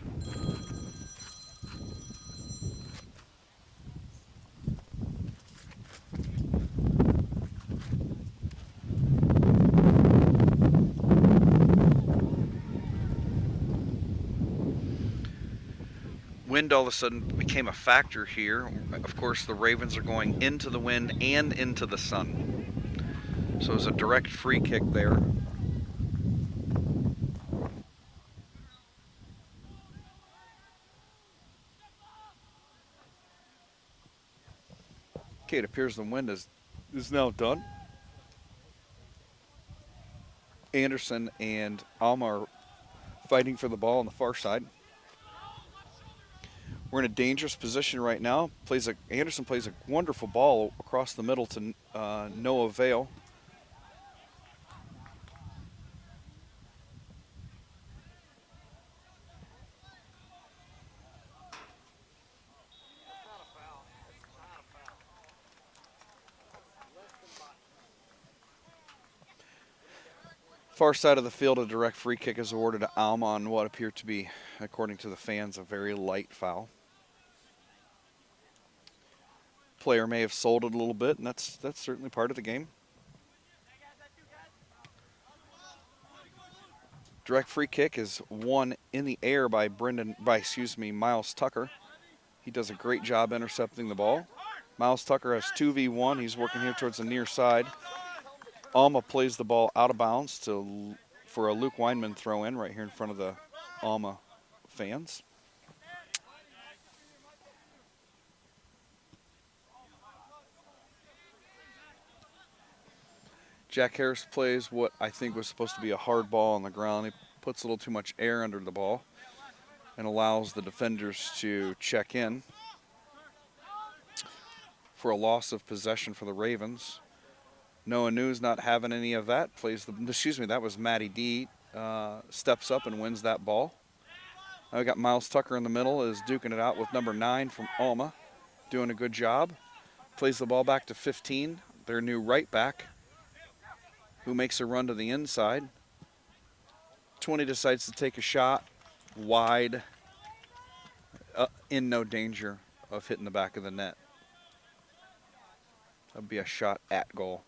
Wind all of a sudden became a factor here. Of course, the Ravens are going into the wind and into the sun. So it was a direct free kick there. Okay, it appears the wind is now done. Anderson and Alma are fighting for the ball on the far side. We're in a dangerous position right now. Anderson plays a wonderful ball across the middle to Noah Vale. Far side of the field, a direct free kick is awarded to Alma on what appeared to be, according to the fans, a very light foul. Player may have sold it a little bit, and that's certainly part of the game. Direct free kick is won in the air by Miles Tucker. He does a great job intercepting the ball. Miles Tucker has 2v1. He's working here towards the near side. Alma plays the ball out of bounds for a Luke Weinman throw in right here in front of the Alma fans. Jack Harris plays what I think was supposed to be a hard ball on the ground. He puts a little too much air under the ball and allows the defenders to check in for a loss of possession for the Ravens. Noah News not having any of that. That was Matty D. Steps up and wins that ball. Now we got Miles Tucker in the middle, is duking it out with number 9 from Alma, doing a good job. Plays the ball back to 15, their new right back, who makes a run to the inside. 20 decides to take a shot wide, in no danger of hitting the back of the net. That would be a shot at goal.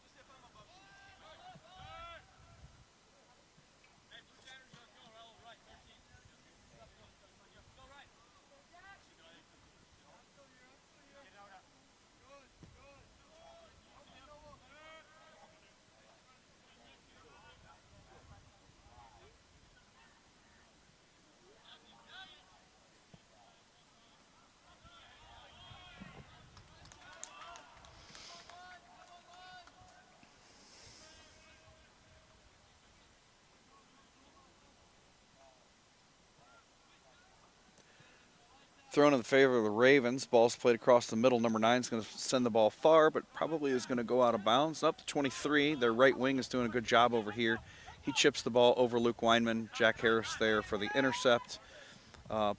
Thrown in the favor of the Ravens. Ball's played across the middle. Number 9 is going to send the ball far, but probably is going to go out of bounds. Up to 23. Their right wing is doing a good job over here. He chips the ball over Luke Weinman. Jack Harris there for the intercept.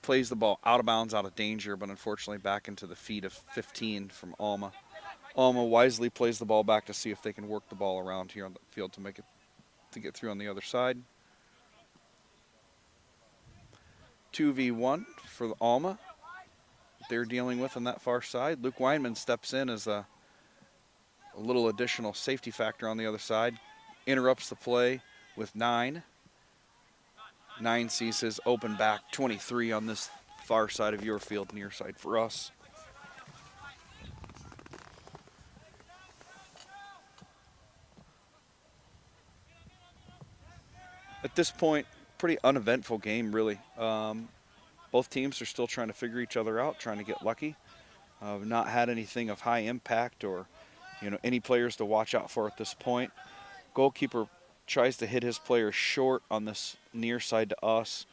Plays the ball out of bounds, out of danger, but unfortunately back into the feet of 15 from Alma. Alma wisely plays the ball back to see if they can work the ball around here on the field to get through on the other side. 2v1 for the Alma. They're dealing with on that far side. Luke Weinman steps in as a little additional safety factor on the other side. Interrupts the play with 9. 9 sees his open back. 23 on this far side of your field, near side for us. At this point, pretty uneventful game, really. Both teams are still trying to figure each other out, trying to get lucky. Not had anything of high impact or, any players to watch out for at this point. Goalkeeper tries to hit his player short on this near side to us,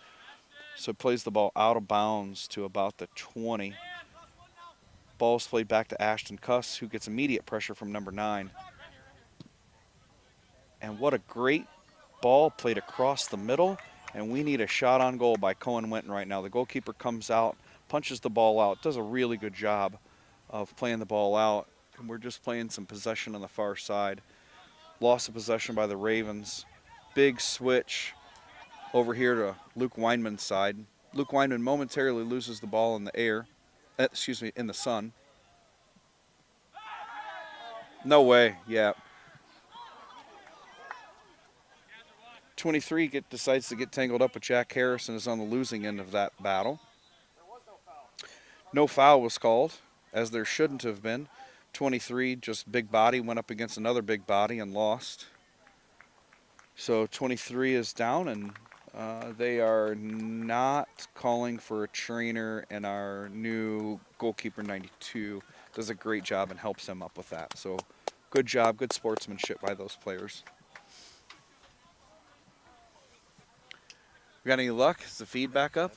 so plays the ball out of bounds to about the 20. Ball's played back to Ashton Cuss, who gets immediate pressure from number 9. And what a great ball played across the middle. And we need a shot on goal by Cohen Winton right now. The goalkeeper comes out, punches the ball out, does a really good job of playing the ball out. And we're just playing some possession on the far side. Loss of possession by the Ravens. Big switch over here to Luke Weinman's side. Luke Weinman momentarily loses the ball in the air. In the sun. No way, yeah. 23 decides to get tangled up with Jack Harris and is on the losing end of that battle. No foul was called, as there shouldn't have been. 23, just big body, went up against another big body and lost. So 23 is down, and they are not calling for a trainer, and our new goalkeeper 92 does a great job and helps them up with that. So good job, good sportsmanship by those players. We got any luck? Is the feedback up?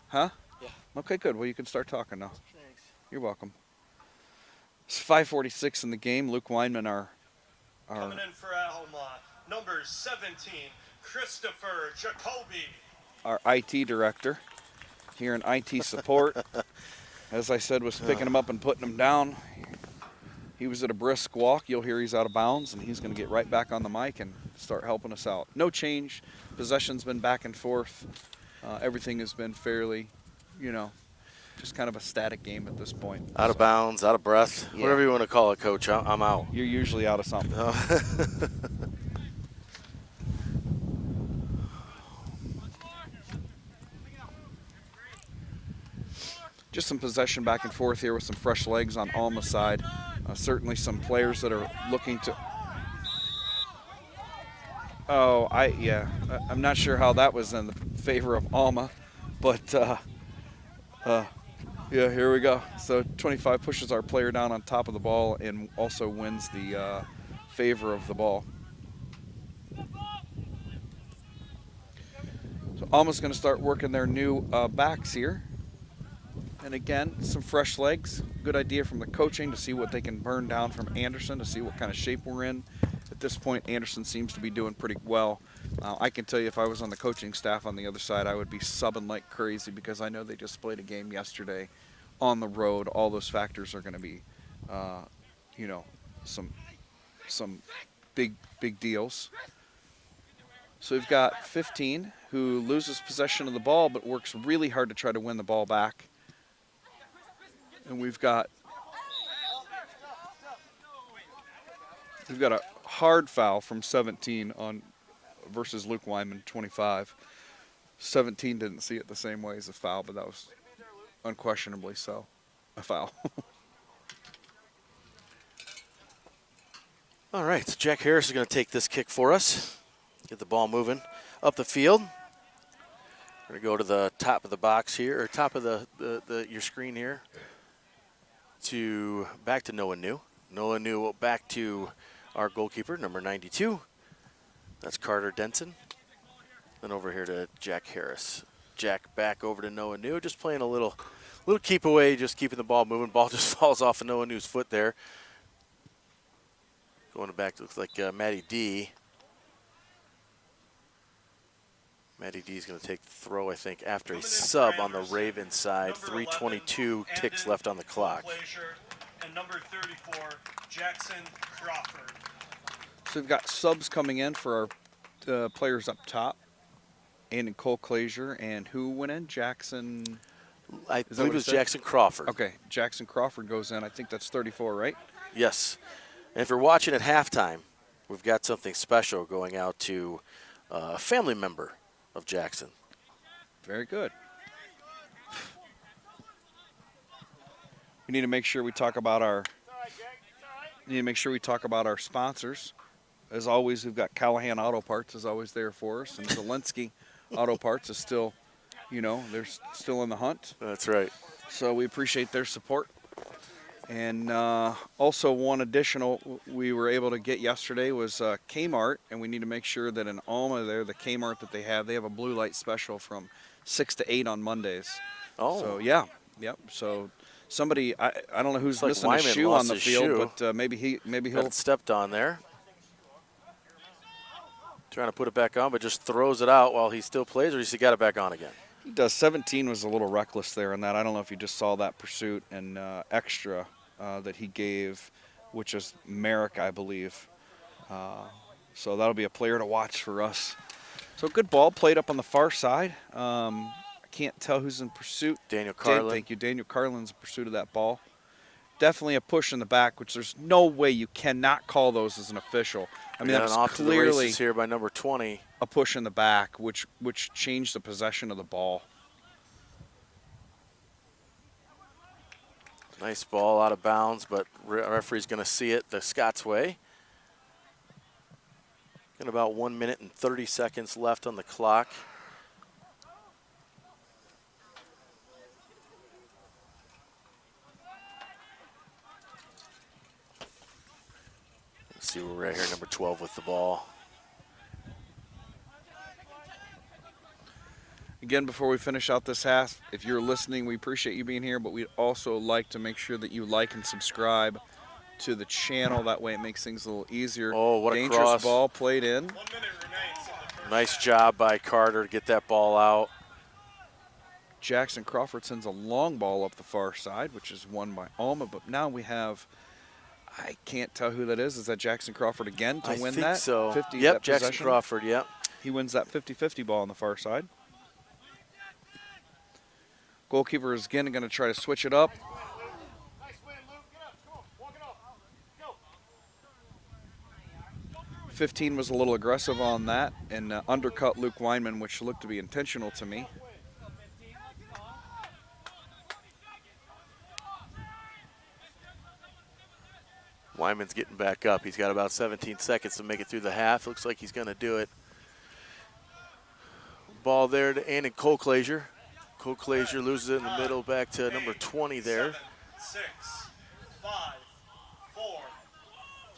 Huh? Yeah. Okay, good. Well, you can start talking now. Thanks. You're welcome. It's 5:46 in the game. Luke Weinman, our Coming in for Alma, number 17, Christopher Jacoby. our IT director here in IT support. As I said, was picking him up and putting him down. He was at a brisk walk. You'll hear he's out of bounds, and he's going to get right back on the mic and start helping us out. No change. Possession's been back and forth. Everything has been fairly, just kind of a static game at this point. Out of bounds, out of breath, Yeah. whatever you want to call it, Coach. I'm out. You're usually out of something. Just some possession back and forth here with some fresh legs on Alma's side. Certainly some players that are looking to... Oh, I'm not sure how that was in the favor of Alma, but yeah, here we go. So 25 pushes our player down on top of the ball and also wins the favor of the ball. So Alma's going to start working their new backs here. And again, some fresh legs. Good idea from the coaching to see what they can burn down from Anderson, to see what kind of shape we're in. At this point, Anderson seems to be doing pretty well. I can tell you if I was on the coaching staff on the other side, I would be subbing like crazy because I know they just played a game yesterday on the road. All those factors are going to be, some big deals. So we've got 15 who loses possession of the ball but works really hard to try to win the ball back. And we've got a hard foul from 17 on versus Luke Wyman, 25. 17 didn't see it the same way as a foul, but that was unquestionably so a foul. All right, so Jack Harris is going to take this kick for us. Get the ball moving up the field. We're going to go to the top of the box here, or top of your screen here. Back to Noah New. Noah New back to our goalkeeper, number 92. That's Carter Denson. Then over here to Jack Harris. Jack back over to Noah New, just playing a little keep away, just keeping the ball moving. Ball just falls off of Noah New's foot there. Going back, looks like Matty D. Matty D is going to take the throw, I think, after a sub on the Ravens side. 3:22 ticks left on the clock. And number 34, Jackson Crawford. So we've got subs coming in for our players up top. And Cole Clazier, and who went in? Jackson. I believe it was Jackson Crawford. Okay, Jackson Crawford goes in. I think that's 34, right? Yes. And if you're watching at halftime, we've got something special going out to a family member of Jackson. Very good. We need to make sure we talk about our sponsors. As always, we've got Callahan Auto Parts is always there for us, and Zelensky Auto Parts is still, they're still in the hunt. That's right. So we appreciate their support. And also one additional we were able to get yesterday was Kmart, and we need to make sure that in Alma there, the Kmart that they have a blue light special from 6 to 8 on Mondays. Oh. So, yeah. Yep. So somebody, I don't know who's like missing a Wyman shoe lost on the his field, shoe. but maybe he'll. Got stepped on there. Trying to put it back on, but just throws it out while he still plays, or he got it back on again? He does. 17 was a little reckless there in that. I don't know if you just saw that pursuit and extra that he gave, which is Merrick, I believe. So that'll be a player to watch for us. So good ball played up on the far side. I can't tell who's in pursuit. Daniel Carlin. Thank you. Daniel Carlin's in pursuit of that ball. Definitely a push in the back, which there's no way you cannot call those as an official. I mean, that was off to the clearly races here by number 20. a push in the back, which changed the possession of the ball. Nice ball out of bounds, but referee's going to see it the Scots way. Got about 1 minute and 30 seconds left on the clock. Let's see where we're at here, number 12 with the ball. Again, before we finish out this half, if you're listening, we appreciate you being here, but we'd also like to make sure that you like and subscribe to the channel. That way it makes things a little easier. Oh, what a dangerous cross. Ball played in. 1 minute remains in the first Nice half. job by Carter to get that ball out. Jackson Crawford sends a long ball up the far side, which is won by Alma, but now we have, I can't tell who that is. Is that Jackson Crawford again to I win think that? so. 50, Yep, that Jackson possession? Crawford, yep. He wins that 50-50 ball on the far side. Goalkeeper is again going to try to switch it up. 15 was a little aggressive on that and undercut Luke Weinman, which looked to be intentional to me. Wyman's getting back up. He's got about 17 seconds to make it through the half. Looks like he's going to do it. Ball there to Annan Colclazier. Colclazier loses it in the middle back to number 20 there. 7, 6, 5, 4,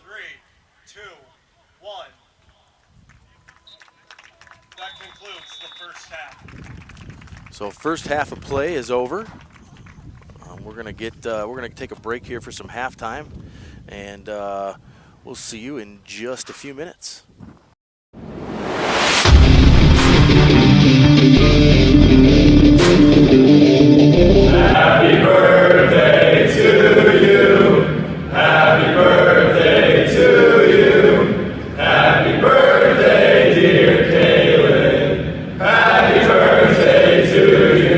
3, 2, 1. That concludes the first half. So first half of play is over. We're gonna take a break here for some halftime, and we'll see you in just a few minutes. Happy birthday to you. Happy birthday to you. Happy birthday, dear Kaylin. Happy birthday to you.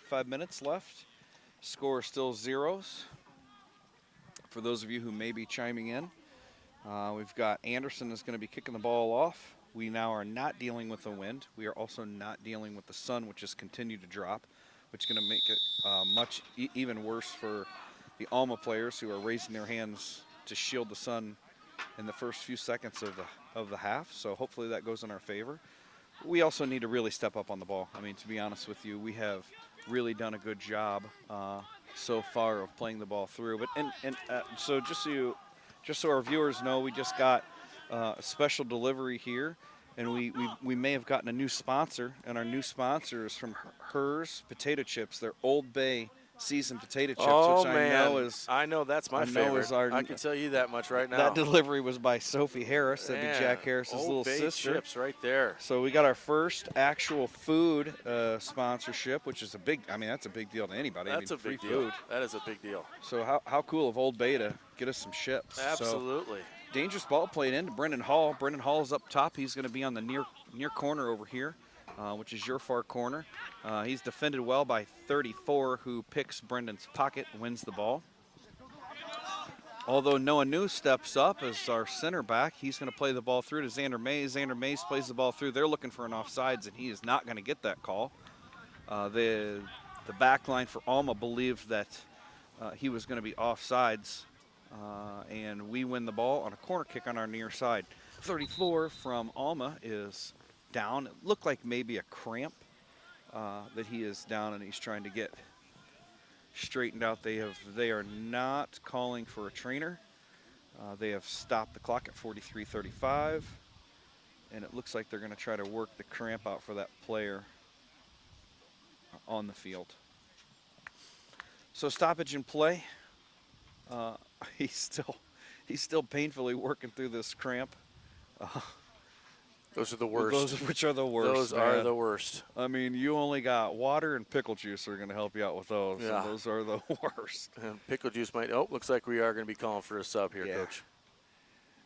5 minutes left. Score is still zeros. For those of you who may be chiming in, we've got Anderson is going to be kicking the ball off. We now are not dealing with the wind. We are also not dealing with the sun, which has continued to drop, which is going to make it even worse for the Alma players who are raising their hands to shield the sun in the first few seconds of the half. So hopefully that goes in our favor. We also need to really step up on the ball. I mean, to be honest with you, we have really done a good job so far of playing the ball through. But so just so our viewers know, we just got a special delivery here, and we may have gotten a new sponsor, and our new sponsor is from Hers Potato Chips. They're Old Bay seasoned potato chips, which I know that's my favorite. I can tell you that much right now. That delivery was by Sophie Harris. That'd be Jack Harris's Old little Bay sister. Chips right there. So we got our first actual food sponsorship, which is that's a big deal to anybody. That's a big deal. That is a big deal. So how cool of Old Bay to get us some chips. Absolutely. So, dangerous ball played into Brendan Hall. Brendan Hall is up top. He's going to be on the near corner over here, which is your far corner. He's defended well by 34, who picks Brendan's pocket and wins the ball. Although Noah New steps up as our center back, he's going to play the ball through to Xander Mays. Xander Mays plays the ball through. They're looking for an offsides, and he is not going to get that call. The back line for Alma believed that he was going to be offsides, and we win the ball on a corner kick on our near side. 34 from Alma is down. It looked like maybe a cramp that he is down, and he's trying to get straightened out. They are not calling for a trainer. They have stopped the clock at 43:35, and it looks like they're going to try to work the cramp out for that player on the field. So stoppage in play. He's still painfully working through this cramp. Those are the worst. Which are the worst. Those are the worst. I mean, you only got water and pickle juice are going to help you out with those. Yeah. And those are the worst. And pickle juice might. Oh, looks like we are going to be calling for a sub here, Coach.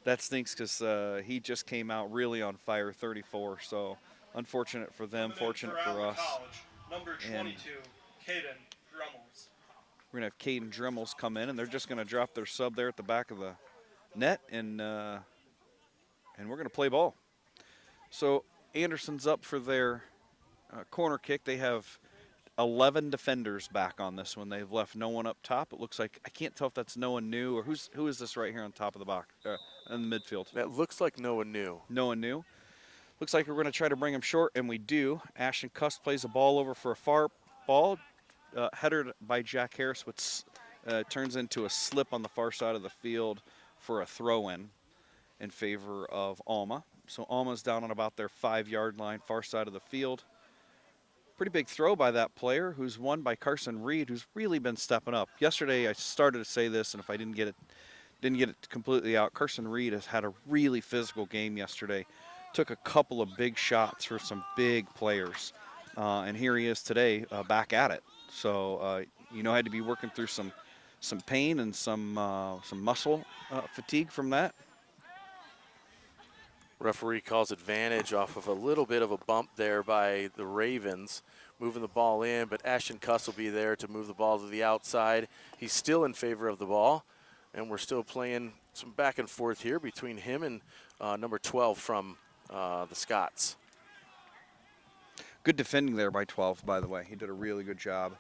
That stinks because he just came out really on fire, 34. So unfortunate for them, fortunate for us. College, number 22, Caden Drummels. We're going to have Caden Dremels come in, and they're just going to drop their sub there at the back of the net, and we're going to play ball. So Anderson's up for their corner kick. They have 11 defenders back on this one. They've left no one up top. It looks like, I can't tell if that's Noah New or who is this right here on top of the box, in the midfield. That looks like Noah New. Noah New. Looks like we're going to try to bring him short, and we do. Ashton Cuss plays a ball over for a far ball. Headed by Jack Harris, which turns into a slip on the far side of the field for a throw-in favor of Alma. So Alma's down on about their 5-yard line, far side of the field. Pretty big throw by that player, who's won by Carson Reed, who's really been stepping up. Yesterday I started to say this, and if I didn't get it completely out, Carson Reed has had a really physical game yesterday. Took a couple of big shots for some big players, and here he is today, back at it. So had to be working through some pain and some muscle fatigue from that. Referee calls advantage off of a little bit of a bump there by the Ravens, moving the ball in, but Ashton Cuss will be there to move the ball to the outside. He's still in favor of the ball, and we're still playing some back and forth here between him and number 12 from the Scots. Good defending there by 12, by the way. He did a really good job.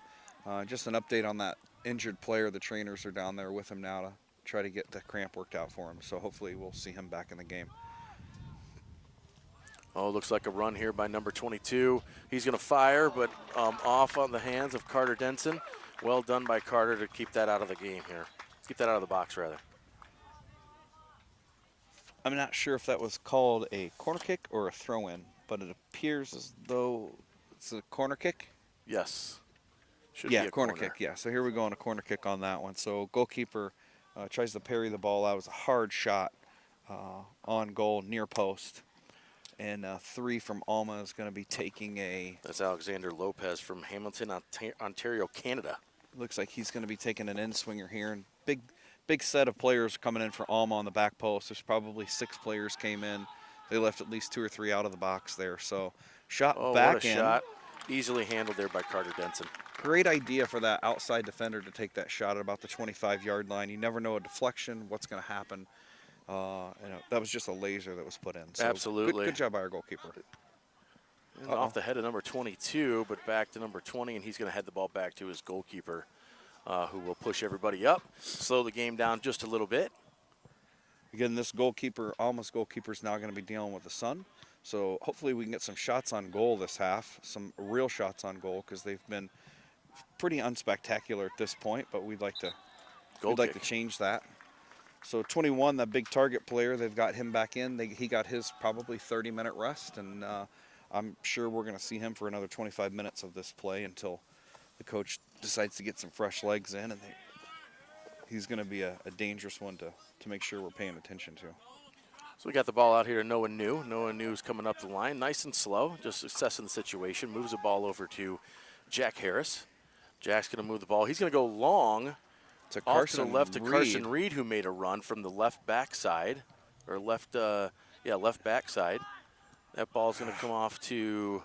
Just an update on that injured player. The trainers are down there with him now to try to get the cramp worked out for him. So hopefully we'll see him back in the game. Oh, looks like a run here by number 22. He's going to fire, but off on the hands of Carter Denson. Well done by Carter to keep that out of the game here. Keep that out of the box, rather. I'm not sure if that was called a corner kick or a throw-in, but it appears as though it's a corner kick. Yes. Should be a corner kick, yeah. So here we go on a corner kick on that one. So goalkeeper tries to parry the ball out. It was a hard shot on goal, near post. And 3 from Alma is going to be taking a... That's Alexander Lopez from Hamilton, Ontario, Canada. Looks like he's going to be taking an in-swinger here. And big set of players coming in for Alma on the back post. There's probably 6 players came in. They left at least 2 or 3 out of the box there. So shot back what a in. Shot. Easily handled there by Carter Denson. Great idea for that outside defender to take that shot at about the 25-yard line. You never know a deflection, what's going to happen. That was just a laser that was put in. So Absolutely. Good job by our goalkeeper. And off the head of number 22, but back to number 20, and he's going to head the ball back to his goalkeeper, who will push everybody up, slow the game down just a little bit. Again, this goalkeeper, Alma's goalkeeper, is now going to be dealing with the sun. So hopefully we can get some shots on goal this half, some real shots on goal, because they've been pretty unspectacular at this point, but we'd like to change that. So 21, that big target player, they've got him back in. He got his probably 30-minute rest, and I'm sure we're going to see him for another 25 minutes of this play until the coach decides to get some fresh legs in, and he's going to be a dangerous one to make sure we're paying attention to. So we got the ball out here to Noah New. Noah New's coming up the line, nice and slow, just assessing the situation. Moves the ball over to Jack Harris. Jack's going to move the ball. He's going to go long to off to the left to Carson Reed, who made a run from the left backside, or left backside. That ball's going to come off to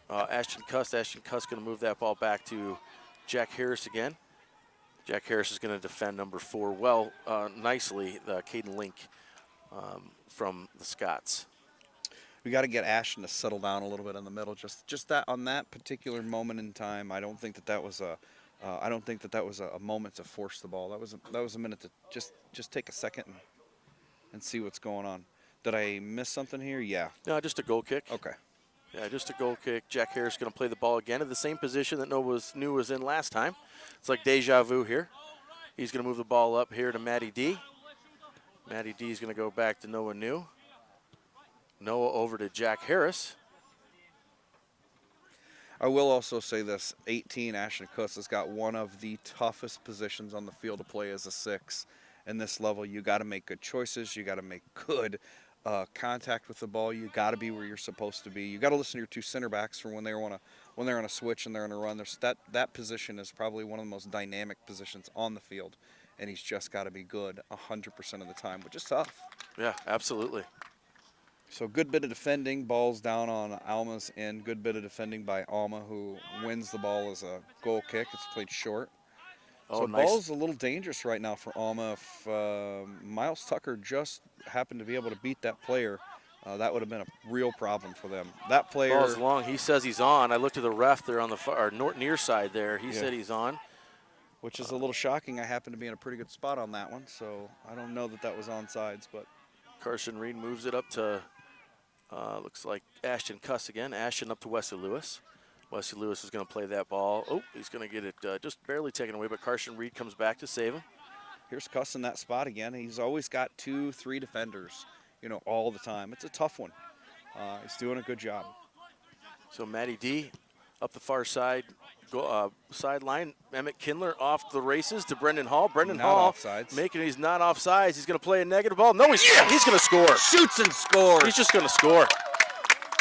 Ashton Cuss. Ashton Cuss going to move that ball back to Jack Harris again. Jack Harris is going to defend number 4 nicely, Caden Link from the Scots. We got to get Ashton to settle down a little bit in the middle. Just that on that particular moment in time, I don't think that was a moment to force the ball. That was a minute to just take a second and see what's going on. Did I miss something here? Yeah. No, just a goal kick. Okay. Yeah, just a goal kick. Jack Harris going to play the ball again at the same position that Noah New was in last time. It's like deja vu here. He's going to move the ball up here to Matty D. Matty D is going to go back to Noah New. Noah over to Jack Harris. I will also say this, 18, Ashton Kuss has got one of the toughest positions on the field to play as a 6. In this level, you got to make good choices. You got to make good contact with the ball. You got to be where you're supposed to be. You got to listen to your 2 center backs for when they're on a switch and they're on a run. That position is probably one of the most dynamic positions on the field, and he's just got to be good 100% of the time, which is tough. Yeah, absolutely. So good bit of defending, balls down on Alma's end. Good bit of defending by Alma, who wins the ball as a goal kick. It's played short. Oh, so nice. ball's a little dangerous right now for Alma. If Miles Tucker just happened to be able to beat that player, that would have been a real problem for them. That player. Ball's long. He says he's on. I looked at the ref there on the near side there. He said he's on. Which is a little shocking. I happen to be in a pretty good spot on that one, so I don't know that was onside, but. Carson Reed moves it up to, looks like Ashton Cuss again. Ashton up to Wesley Lewis. Wesley Lewis is going to play that ball. Oh, he's going to get it just barely taken away, but Carson Reed comes back to save him. Here's Cuss in that spot again. He's always got 2, 3 defenders, all the time. It's a tough one. He's doing a good job. So Matty D up the far side, sideline. Emmett Kindler off the races to Brendan Hall. Brendan Hall he's not offsides. He's going to play a negative ball. No, he's going to score. Shoots and scores. He's just going to score.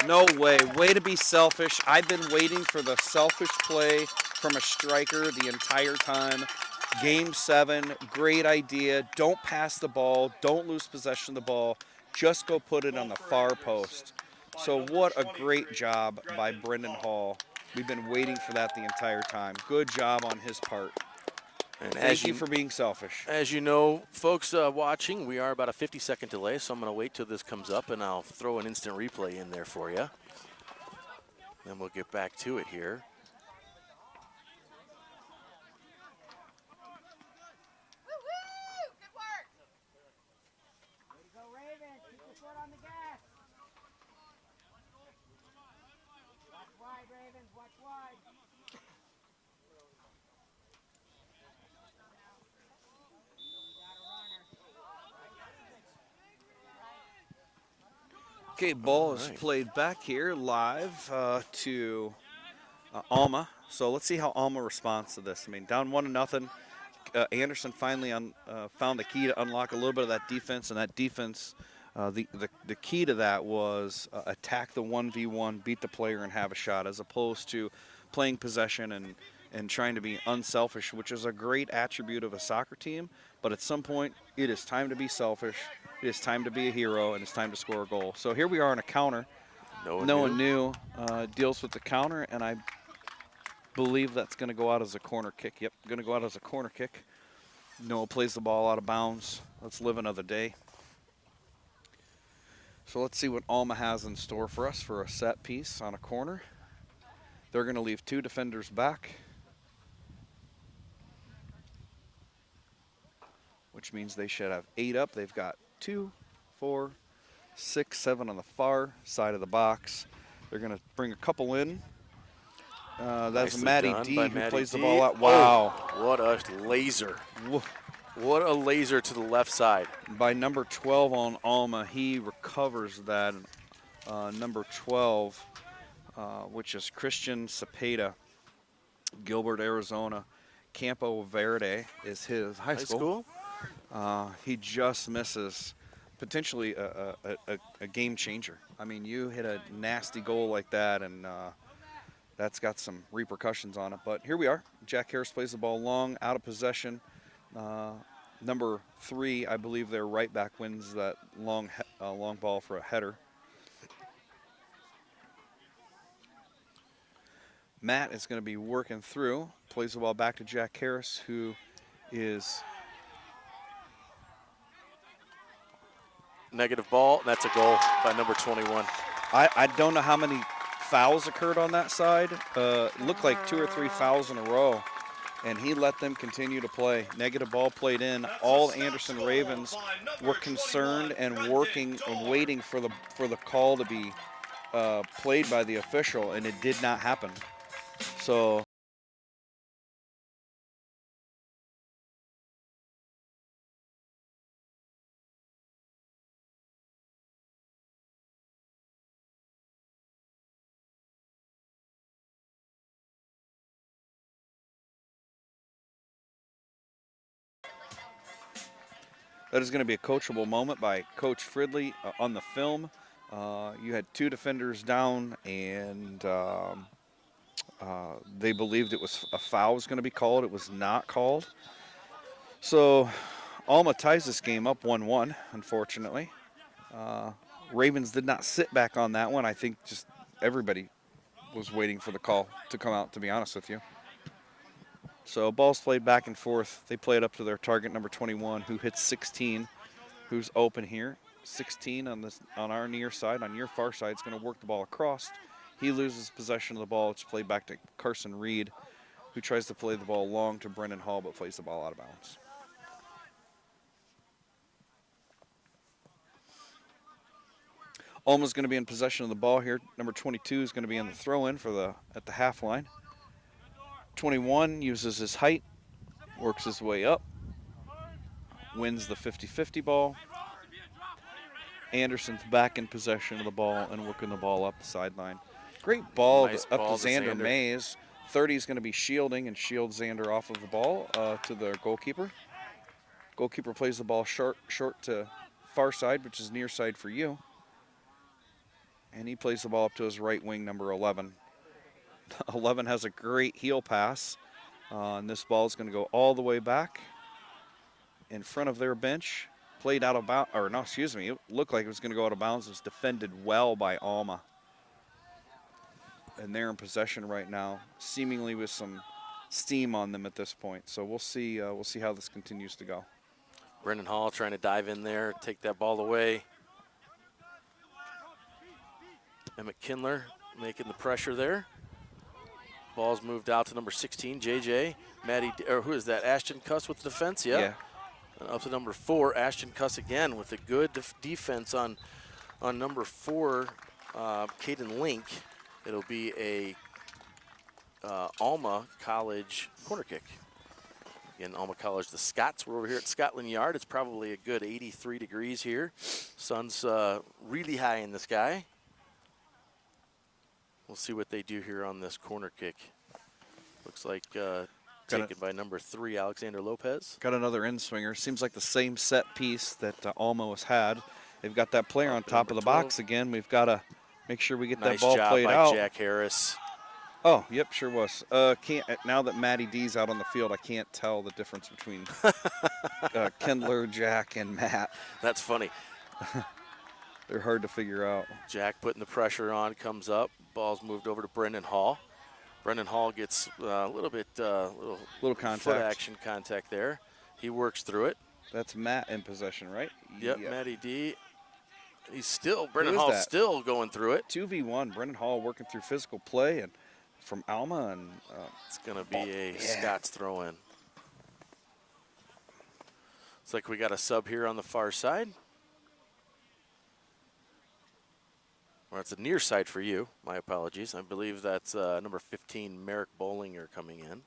No way. Way to be selfish. I've been waiting for the selfish play from a striker the entire time. Game 7, great idea. Don't pass the ball. Don't lose possession of the ball. Just go put it on the far post. So what a great job by Brendan Hall. We've been waiting for that the entire time. Good job on his part. And thank you for being selfish. As you know, folks watching, we are about a 50-second delay, so I'm going to wait till this comes up, and I'll throw an instant replay in there for you. Then we'll get back to it here. Okay, ball is played back here live to Alma. So let's see how Alma responds to this. I mean, down 1-0. Anderson finally found the key to unlock a little bit of that defense, and that defense, the key to that was attack the 1v1, beat the player, and have a shot, as opposed to playing possession and trying to be unselfish, which is a great attribute of a soccer team. But at some point, it is time to be selfish. It is time to be a hero, and it's time to score a goal. So here we are on a counter. Noah New deals with the counter, and I believe that's going to go out as a corner kick. Yep, going to go out as a corner kick. Noah plays the ball out of bounds. Let's live another day. So let's see what Alma has in store for us for a set piece on a corner. They're going to leave 2 defenders back, which means they should have 8 up. They've got 2, 4, 6, 7 on the far side of the box. They're going to bring a couple in. That's Matty D who plays the ball out. Wow. Oh, what a laser. What a laser to the left side. By number 12 on Alma, he recovers that. Number 12, which is Christian Cepeda, Gilbert, Arizona. Campo Verde is his high school. He just misses potentially a game changer. I mean, you hit a nasty goal like that, and that's got some repercussions on it. But here we are. Jack Harris plays the ball long, out of possession. Number 3, I believe their right back wins that long ball for a header. Matt is going to be working through, plays the ball back to Jack Harris, who is negative ball, and that's a goal by number 21. I don't know how many fouls occurred on that side. It looked like 2 or 3 fouls in a row, and he let them continue to play. Negative ball played in. All Anderson Ravens were concerned and working and waiting for the call to be played by the official, and it did not happen. So that is going to be a coachable moment by Coach Fridley on the film. You had 2 defenders down, and they believed it was a foul was going to be called. It was not called. So Alma ties this game up 1-1, unfortunately. Ravens did not sit back on that one. I think just everybody was waiting for the call to come out, to be honest with you. So ball's played back and forth. They play it up to their target, number 21, who hits 16, who's open here. 16 on our near side. On your far side, is going to work the ball across. He loses possession of the ball. It's played back to Carson Reed, who tries to play the ball long to Brendan Hall, but plays the ball out of bounds. Alma's going to be in possession of the ball here. Number 22 is going to be in the throw-in at the half line. 21 uses his height, works his way up, wins the 50-50 ball. Anderson's back in possession of the ball and working the ball up the sideline. Great ball Nice up ball to to Xander Xander. Mays. 30 is going to be shielding and shield Xander off of the ball to the goalkeeper. Goalkeeper plays the ball short to far side, which is near side for you. And he plays the ball up to his right wing, number 11. 11 has a great heel pass. And this ball is going to go all the way back in front of their bench. Played out of bounds, or no, excuse me, it looked like it was going to go out of bounds. It was defended well by Alma. And they're in possession right now, seemingly with some steam on them at this point. So we'll see how this continues to go. Brendan Hall trying to dive in there, take that ball away. And McKinler making the pressure there. Ball's moved out to number 16, JJ. Or who is that? Ashton Cuss with the defense, yeah. And up to number 4, Ashton Cuss again with a good defense on number 4, Caden Link. It'll be a Alma College corner kick. Again, Alma College, the Scots. We're over here at Scotland Yard. It's probably a good 83 degrees here. Sun's really high in the sky. We'll see what they do here on this corner kick. Looks like taken by number 3, Alexander Lopez. Got another in-swinger. Seems like the same set piece that Alma has had. They've got that player on top of the 12. box again. We've got to make sure we get Nice that ball job played by out. Jack Harris. Oh, yep, sure was. Now that Matty D's out on the field, I can't tell the difference between Kindler, Jack, and Matt. That's funny. They're hard to figure out. Jack putting the pressure on, comes up. Ball's moved over to Brendan Hall. Brendan Hall gets a little Little contact. foot action contact there. He works through it. That's Matt in possession, right? Yep, Matty D. Brendan Who is Hall's that? still going through it. 2v1. Brendan Hall working through physical play and from Alma, and It's going to be a Scots throw in. Looks like we got a sub here on the far side. Or it's a near side for you. My apologies. I believe that's number 15, Merrick Bollinger, coming in.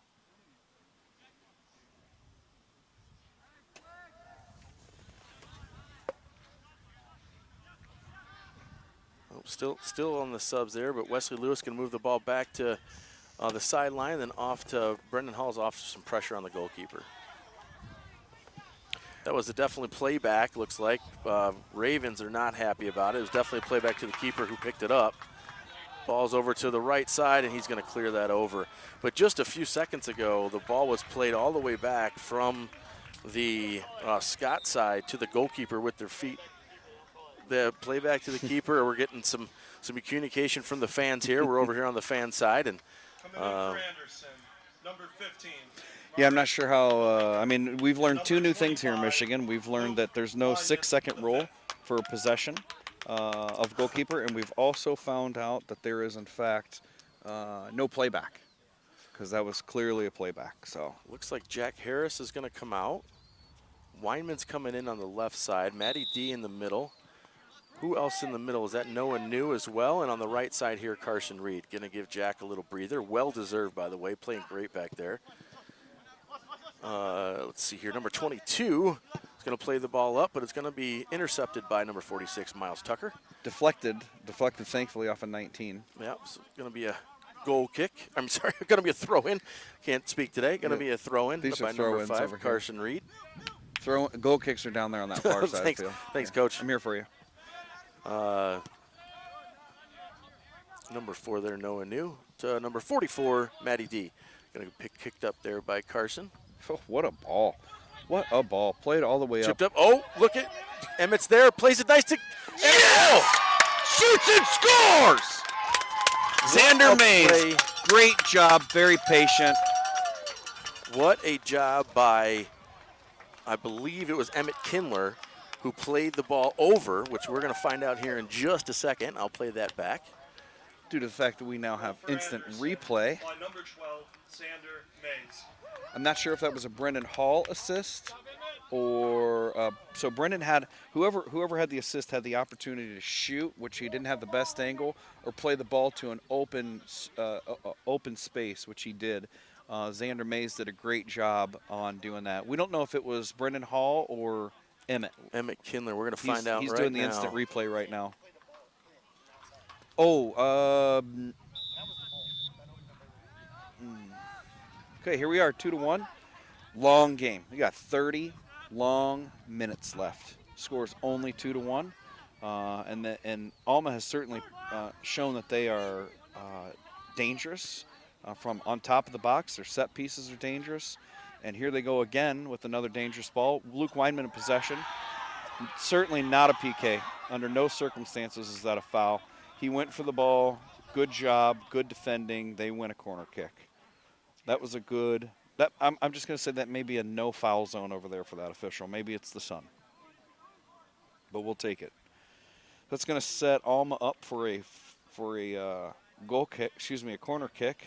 Still on the subs there, but Wesley Lewis can move the ball back to the sideline, then off to Brendan Hall's off to some pressure on the goalkeeper. That was a definitely playback, looks like. Ravens are not happy about it. It was definitely a playback to the keeper who picked it up. Ball's over to the right side, and he's going to clear that over. But just a few seconds ago, the ball was played all the way back from the Scott side to the goalkeeper with their feet. The playback to the keeper. We're getting some communication from the fans here. We're over here on the fan side, and Coming in for Anderson, number 15. yeah, I'm not sure how. I mean, we've learned two new things here in Michigan. We've learned that there's no 6-second rule for possession of goalkeeper, and we've also found out that there is, in fact, no playback, because that was clearly a playback. So looks like Jack Harris is going to come out. Weinman's coming in on the left side. Matty D in the middle. Who else in the middle? Is that Noah New as well? And on the right side here, Carson Reed. Going to give Jack a little breather. Well-deserved, by the way. Playing great back there. Let's see here. Number 22 is going to play the ball up, but it's going to be intercepted by number 46, Miles Tucker. deflected, thankfully, off of 19. Yep, so it's going to be a goal kick. I'm sorry, going to be a throw-in. Can't speak today. Going to be a throw-in These by are number throw-ins 5, over here. Carson Reed. Goal kicks are down there on that far side. Thanks, of the field. thanks, Coach. I'm here for you. Number 4 there, Noah New. To number 44, Matty D. Going to be kicked up there by Carson. Oh, what a ball. What a ball. Played all the way Chipped up. up. Oh, look at Emmett's there. Plays it nice to. Yeah! Shoots and scores! Xander Mays. Great job. Very patient. What a job by, I believe it was Emmett Kindler, who played the ball over, which we're going to find out here in just a second. I'll play that back. Due to the fact that we now have instant replay. By number 12, Xander Mays. I'm not sure if that was a Brendan Hall assist or so Brendan had whoever had the assist had the opportunity to shoot, which he didn't have the best angle, or play the ball to an open space, which he did. Xander Mays did a great job on doing that. We don't know if it was Brendan Hall or Emmett. Emmett Kindler. We're going to find out He's right doing the now. instant replay right now. Oh, okay, here we are, 2-1. Long game. We got 30 long minutes left. Score's only 2-1, and Alma has certainly shown that they are dangerous from on top of the box. Their set pieces are dangerous, and here they go again with another dangerous ball. Luke Weinman in possession. Certainly not a PK. Under no circumstances is that a foul. He went for the ball. Good job. Good defending. They win a corner kick. That was a good. I'm just going to say that may be a no foul zone over there for that official. Maybe it's the sun, but we'll take it. That's going to set Alma up for a goal kick. Excuse me, a corner kick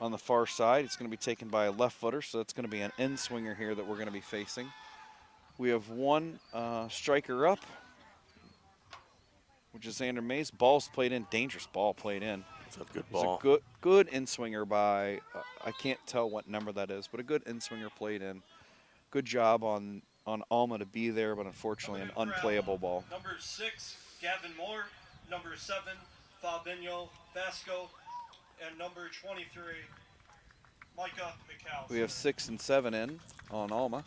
on the far side. It's going to be taken by a left footer, so it's going to be an in swinger here that we're going to be facing. We have one striker up, which is Xander Mays. Ball's played in. Dangerous ball played in. It's a good ball. It's a good in-swinger by, I can't tell what number that is, but a good in-swinger played in. Good job on Alma to be there, but unfortunately an unplayable ball. Number 6, Gavin Moore. Number 7, Fabinho Vasco. And number 23, Micah McAllister. We have 6 and 7 in on Alma.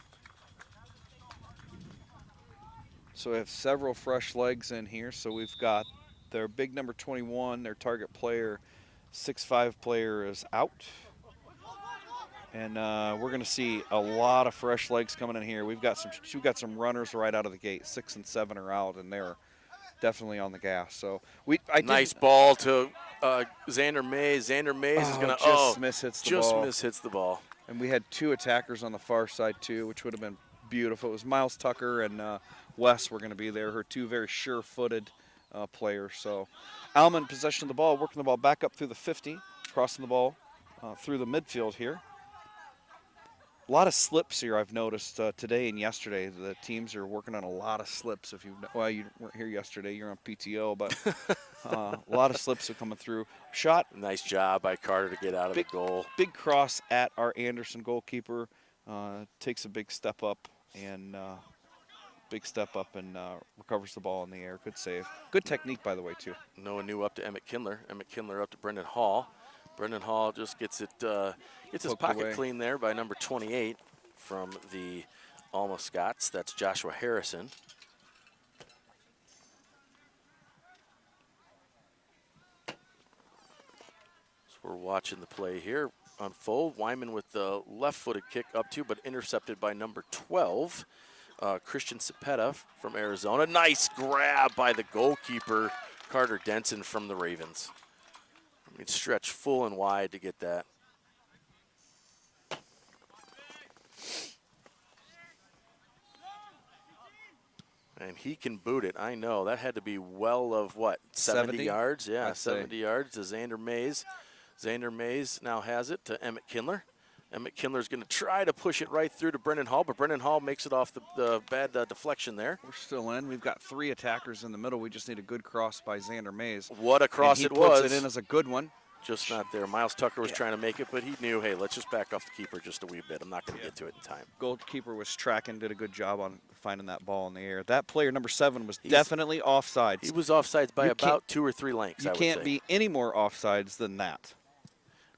So we have several fresh legs in here. So we've got their big number 21, their target player, 6'5" player is out. And we're going to see a lot of fresh legs coming in here. We've got some runners right out of the gate. 6 and 7 are out, and they're definitely on the gas. So Nice ball to Xander Mays. Xander Mays is going to just mishits the just ball. mishits the ball. And we had 2 attackers on the far side too, which would have been beautiful. It was Miles Tucker and Wes were going to be there. Her 2 very sure-footed players. So Alma in possession of the ball, working the ball back up through the 50, crossing the ball through the midfield here. A lot of slips here I've noticed today and yesterday. The teams are working on a lot of slips. You weren't here yesterday. You're on PTO, but a lot of slips are coming through. Shot. Nice job by Carter to get out of the goal. Big cross at our Anderson goalkeeper. Takes a big step up and recovers the ball in the air. Good save. Good technique, by the way, too. Noah New up to Emmett Kindler. Emmett Kindler up to Brendan Hall. Brendan Hall just gets his pocket away. clean there by number 28 from the Alma Scots. That's Joshua Harrison. So we're watching the play here unfold. Wyman with the left-footed kick up to, but intercepted by number 12, Christian Cepeda from Arizona. Nice grab by the goalkeeper, Carter Denson from the Ravens. I mean, stretch full and wide to get that. And he can boot it. I know. That had to be well of what? 70 yards? Yeah, 70 yards to Xander Mays. Xander Mays now has it to Emmett Kindler. Emmett Kindler's going to try to push it right through to Brendan Hall, but Brendan Hall makes it off the bad deflection there. We're still in. We've got 3 attackers in the middle. We just need a good cross by Xander Mays. What a cross it was. He puts it in as a good one. Just not there. Miles Tucker was trying to make it, but he knew, hey, let's just back off the keeper just a wee bit. I'm not going to get to it in time. Goalkeeper was tracking, did a good job on finding that ball in the air. That player, number 7, was definitely offsides. He was offsides by about 2 or 3 lengths, I would say. You can't be any more offsides than that.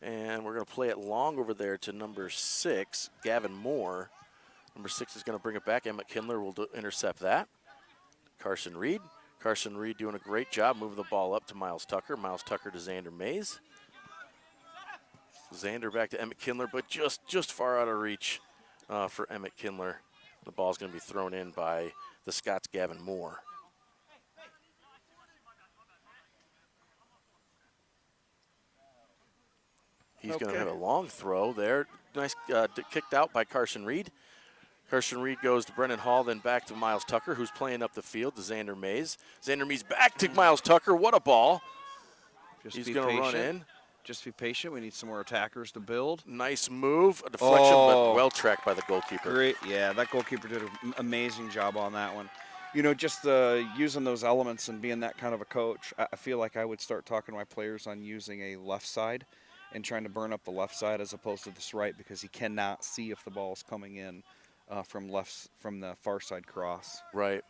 And we're going to play it long over there to number 6, Gavin Moore. Number 6 is going to bring it back. Emmett Kindler will intercept that. Carson Reed. Carson Reed doing a great job moving the ball up to Miles Tucker. Miles Tucker to Xander Mays. Xander back to Emmett Kindler, but just far out of reach for Emmett Kindler. The ball's going to be thrown in by the Scots' Gavin Moore. He's going to have a long throw there. Nice kicked out by Carson Reed. Carson Reed goes to Brendan Hall, then back to Miles Tucker, who's playing up the field to Xander Mays. Xander Mays back to Miles Tucker. What a ball. He's going to run in. Just be patient. We need some more attackers to build. Nice move. A deflection, but well tracked by the goalkeeper. Great. Yeah, that goalkeeper did an amazing job on that one. You know, just using those elements and being that kind of a coach, I feel like I would start talking to my players on using a left side and trying to burn up the left side as opposed to this right, because he cannot see if the ball is coming in from the far side cross. Right.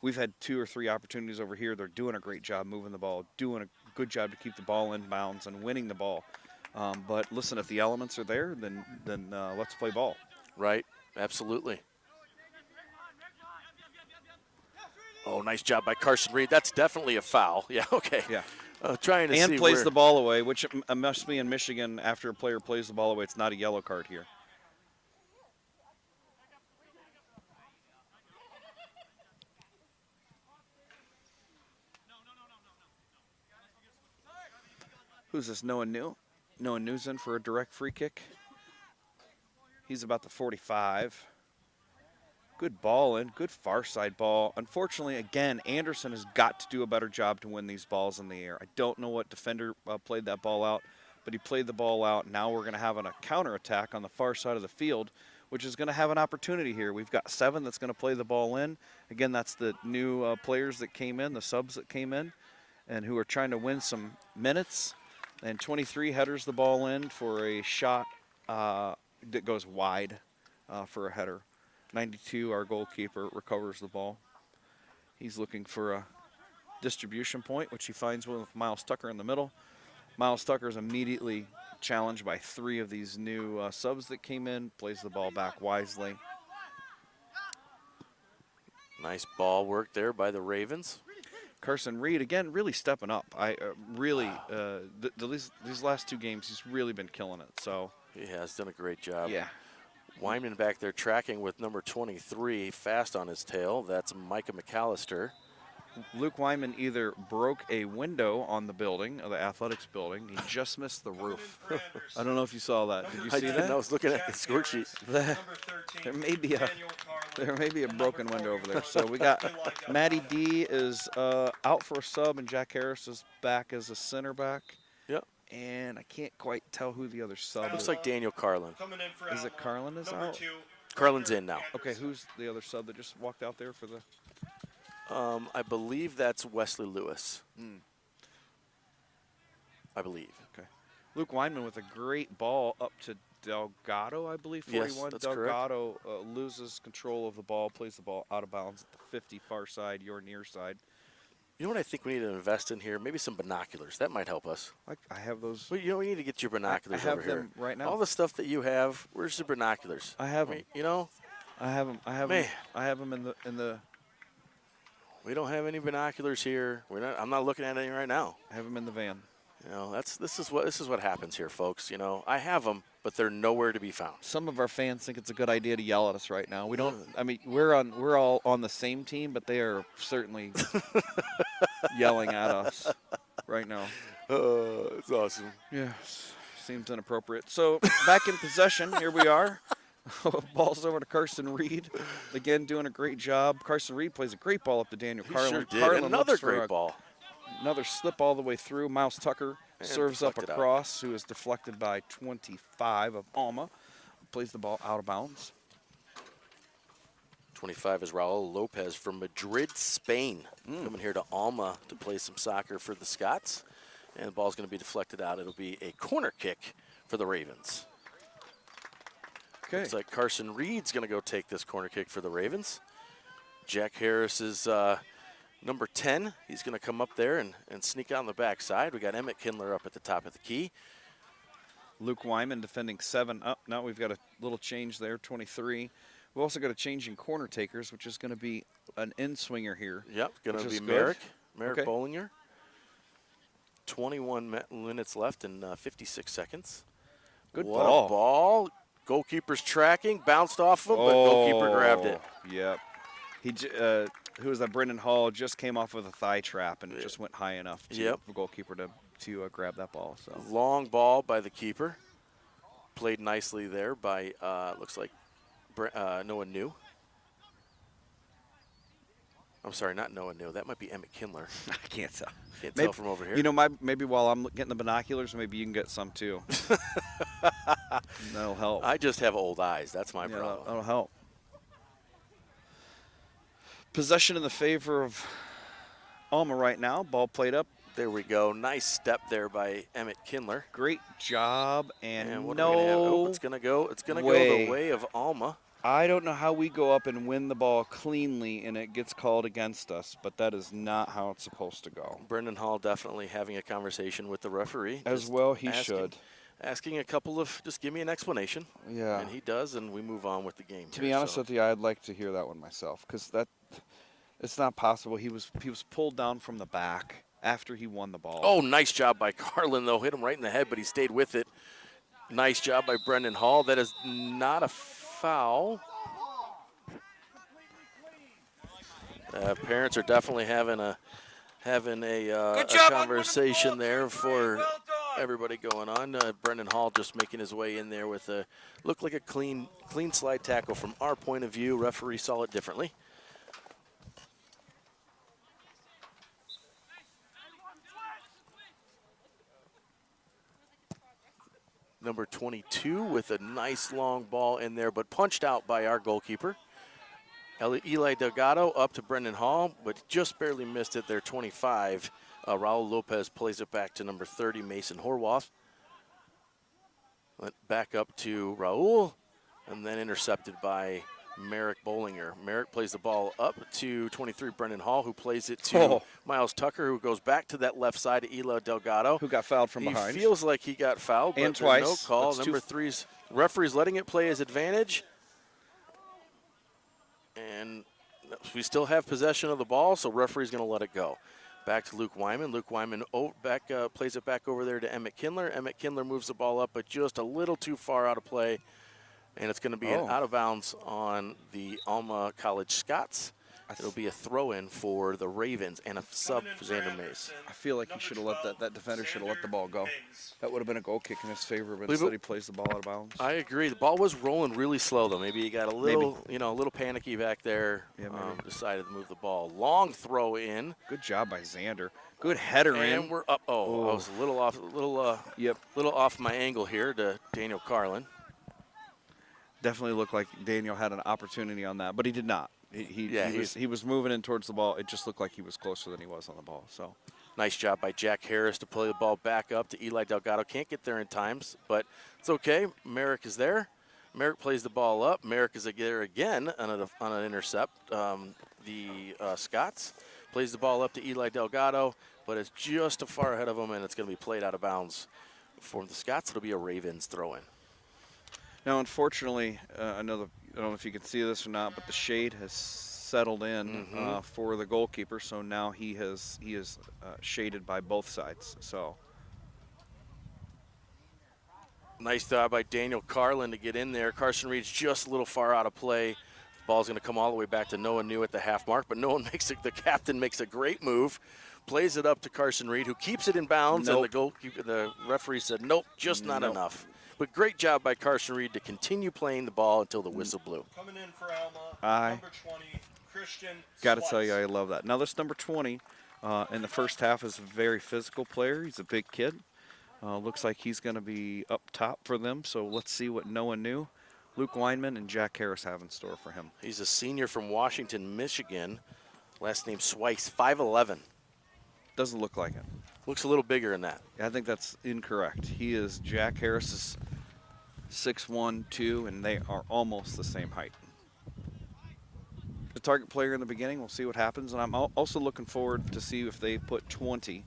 We've had 2 or 3 opportunities over here. They're doing a great job moving the ball, doing a good job to keep the ball in bounds and winning the ball. But listen, if the elements are there, then let's play ball. Right. Absolutely. Oh, nice job by Carson Reed. That's definitely a foul. Yeah. Okay. Yeah. Trying to and see plays where the ball away, which must be in Michigan. After a player plays the ball away, it's not a yellow card here. Who's this? Noah New? Noah New's in for a direct free kick. He's about the 45. Good ball in, good far side ball. Unfortunately, again, Anderson has got to do a better job to win these balls in the air. I don't know what defender played that ball out, but he played the ball out. Now we're going to have a counterattack on the far side of the field, which is going to have an opportunity here. We've got 7 that's going to play the ball in. Again, that's the new players that came in, the subs that came in, and who are trying to win some minutes. And 23 headers the ball in for a shot that goes wide for a header. 92, our goalkeeper, recovers the ball. He's looking for a distribution point, which he finds with Miles Tucker in the middle. Miles Tucker is immediately challenged by 3 of these new subs that came in, plays the ball back wisely. Nice ball work there by the Ravens. Carson Reed, again, really stepping up. These last 2 games, he's really been killing it. So he has done a great job. Yeah. Wyman back there tracking with number 23, fast on his tail. That's Micah McAllister. Luke Wyman either broke a window on the building, the athletics building. He just missed the roof. I don't know if you saw that. Did you I see didn't. I that? was looking at the score sheet. There may be a broken window over there. So we got Matty D is out for a sub, and Jack Harris is back as a center back. Yep. And I can't quite tell who the other sub Looks is. like Daniel Carlin. Is it Carlin is out? Carlin's in now. Okay, who's the other sub that just walked out there for the? I believe that's Wesley Lewis. I believe. Okay. Luke Weinman with a great ball up to Delgado, I believe, 41. Yes, that's Delgado loses control of the ball, plays the ball out of bounds at the 50 far side, your near side. You know what I think we need to invest in here? Maybe some binoculars. That might help us. I have those. Well, you know, we need to get your binoculars I have over here. them right now. All the stuff that you have, where's the binoculars? I have them. You know? I have them. Man. I have them in the. We don't have any binoculars here. I'm not looking at any right now. I have them in the van. You know, this is what happens here, folks. You know, I have them, but they're nowhere to be found. Some of our fans think it's a good idea to yell at us right now. We don't. I mean, we're all on the same team, but they are certainly yelling at us right now. It's awesome. Yeah, seems inappropriate. So back in possession, here we are. Ball's over to Carson Reed. Again, doing a great job. Carson Reed plays a great ball up to Daniel Carlin. Sure did. Carlin Another looks for great ball. Another slip all the way through. Miles Tucker And serves up deflected out. across, who is deflected by 25 of Alma. Plays the ball out of bounds. 25 is Raul Lopez from Madrid, Spain, coming here to Alma to play some soccer for the Scots. And the ball's going to be deflected out. It'll be a corner kick for the Ravens. Okay. Looks like Carson Reed's going to go take this corner kick for the Ravens. Jack Harris is number 10. He's going to come up there and sneak out on the backside. We got Emmett Kindler up at the top of the key. Luke Wyman defending 7 up. Now we've got a little change there, 23. We've also got a change in corner takers, which is going to be an in-swinger here. Yep, going which to be is Merrick Okay. Bollinger. 21 minutes left and 56 seconds. Good What ball. a ball. Goalkeeper's tracking, bounced off him, but goalkeeper grabbed it. Yep. Who was that? Brendan Hall just came off with a thigh trap, and it just went high enough for the goalkeeper to grab that ball. So Long ball by the keeper. Played nicely there by, looks like Noah New. I'm sorry, not Noah New. That might be Emmett Kindler. I can't tell. Can't tell from over here. You know, maybe while I'm getting the binoculars, maybe you can get some too. That'll help. I just have old eyes. That's my Yeah, problem. that'll help. Possession in the favor of Alma right now. Ball played up. There we go. Nice step there by Emmett Kindler. Great job. And what are we gonna have? Oh, it's gonna go. It's gonna go the way of Alma. I don't know how we go up and win the ball cleanly and it gets called against us, but that is not how it's supposed to go. Brendan Hall definitely having a conversation with the referee. As well, he should. Asking a couple of, just give me an explanation. Yeah. And he does, and we move on with the game. To be honest with you, I'd like to hear that one myself, because it's not possible. He was pulled down from the back after he won the ball. Oh, nice job by Carlin, though. Hit him right in the head, but he stayed with it. Nice job by Brendan Hall. That is not a foul. Parents are definitely having a conversation there for everybody going on. Brendan Hall just making his way in there with looked like a clean slide tackle from our point of view. Referee saw it differently. Number 22 with a nice long ball in there, but punched out by our goalkeeper. Eli Delgado up to Brendan Hall, but just barely missed it there, 25. Raul Lopez plays it back to number 30, Mason Horwath. Back up to Raul, and then intercepted by Merrick Bollinger. Merrick plays the ball up to 23, Brendan Hall, who plays it to Miles Tucker, who goes back to that left side to Eli Delgado. Who got fouled from behind. He feels like he got fouled, but and there's twice. no call. That's Number 3's referee's letting it play his advantage. And we still have possession of the ball, so referee's going to let it go. Back to Luke Wyman. Luke Wyman plays it back over there to Emmett Kindler. Emmett Kindler moves the ball up, but just a little too far out of play. And it's going to be an out of bounds on the Alma College Scots. It'll be a throw-in for the Ravens and a sub Coming in for for Xander Mays. Anderson, I feel like he number should have let 12, that defender should have let the ball go. Mays. That would have been a goal kick in his favor, but Believe instead it- he plays the ball out of bounds. I agree. The ball was rolling really slow, though. Maybe he got a little, a little panicky back there. Yeah, maybe. Decided to move the ball. Long throw in, Good job by Xander. Good header and in. we're up. I Oh. was a little off, Yep. little off my angle here to Daniel Carlin. Definitely looked like Daniel had an opportunity on that, but he did not. He was moving in towards the ball. It just looked like he was closer than he was on the ball. So Nice job by Jack Harris to play the ball back up to Eli Delgado. Can't get there in times, but it's okay. Merrick is there. Merrick plays the ball up. Merrick is there again on an intercept. The Scots plays the ball up to Eli Delgado, but it's just too far ahead of him, and it's going to be played out of bounds for the Scots. It'll be a Ravens throw-in. now, unfortunately, I don't know if you can see this or not, but the shade has settled in for the goalkeeper. So now he is shaded by both sides. So Nice job by Daniel Carlin to get in there. Carson Reed's just a little far out of play. Ball's going to come all the way back to Noah New at the half mark, but Noah makes it. The captain makes a great move, plays it up to Carson Reed, who keeps it in bounds, and the referee said, nope, just not enough. But great job by Carson Reed to continue playing the ball until the whistle blew. Coming in for Alma, Aye. number 20, Christian got to tell you, Slice. I love that. Now this number 20 in the first half is a very physical player. He's a big kid. Looks like he's going to be up top for them. So let's see what Noah New, Luke Weinman, and Jack Harris have in store for him. He's a senior from Washington, Michigan. Last name Swice, 5'11". Doesn't look like it. Looks a little bigger than that. I think that's incorrect. He is Jack Harris's 6'1", 2", and they are almost the same height. The target player in the beginning, we'll see what happens. And I'm also looking forward to see if they put 21,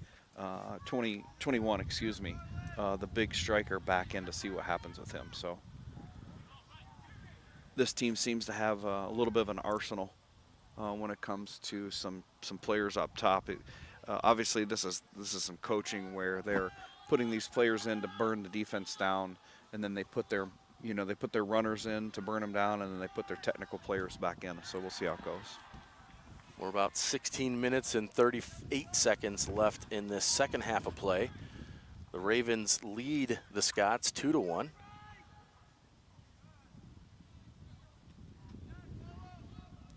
the big striker back in to see what happens with him. So this team seems to have a little bit of an arsenal when it comes to some players up top. Obviously, this is some coaching where they're putting these players in to burn the defense down, and then they put their runners in to burn them down, and then they put their technical players back in. So we'll see how it goes. We're about 16 minutes and 38 seconds left in this second half of play. The Ravens lead the Scots 2-1.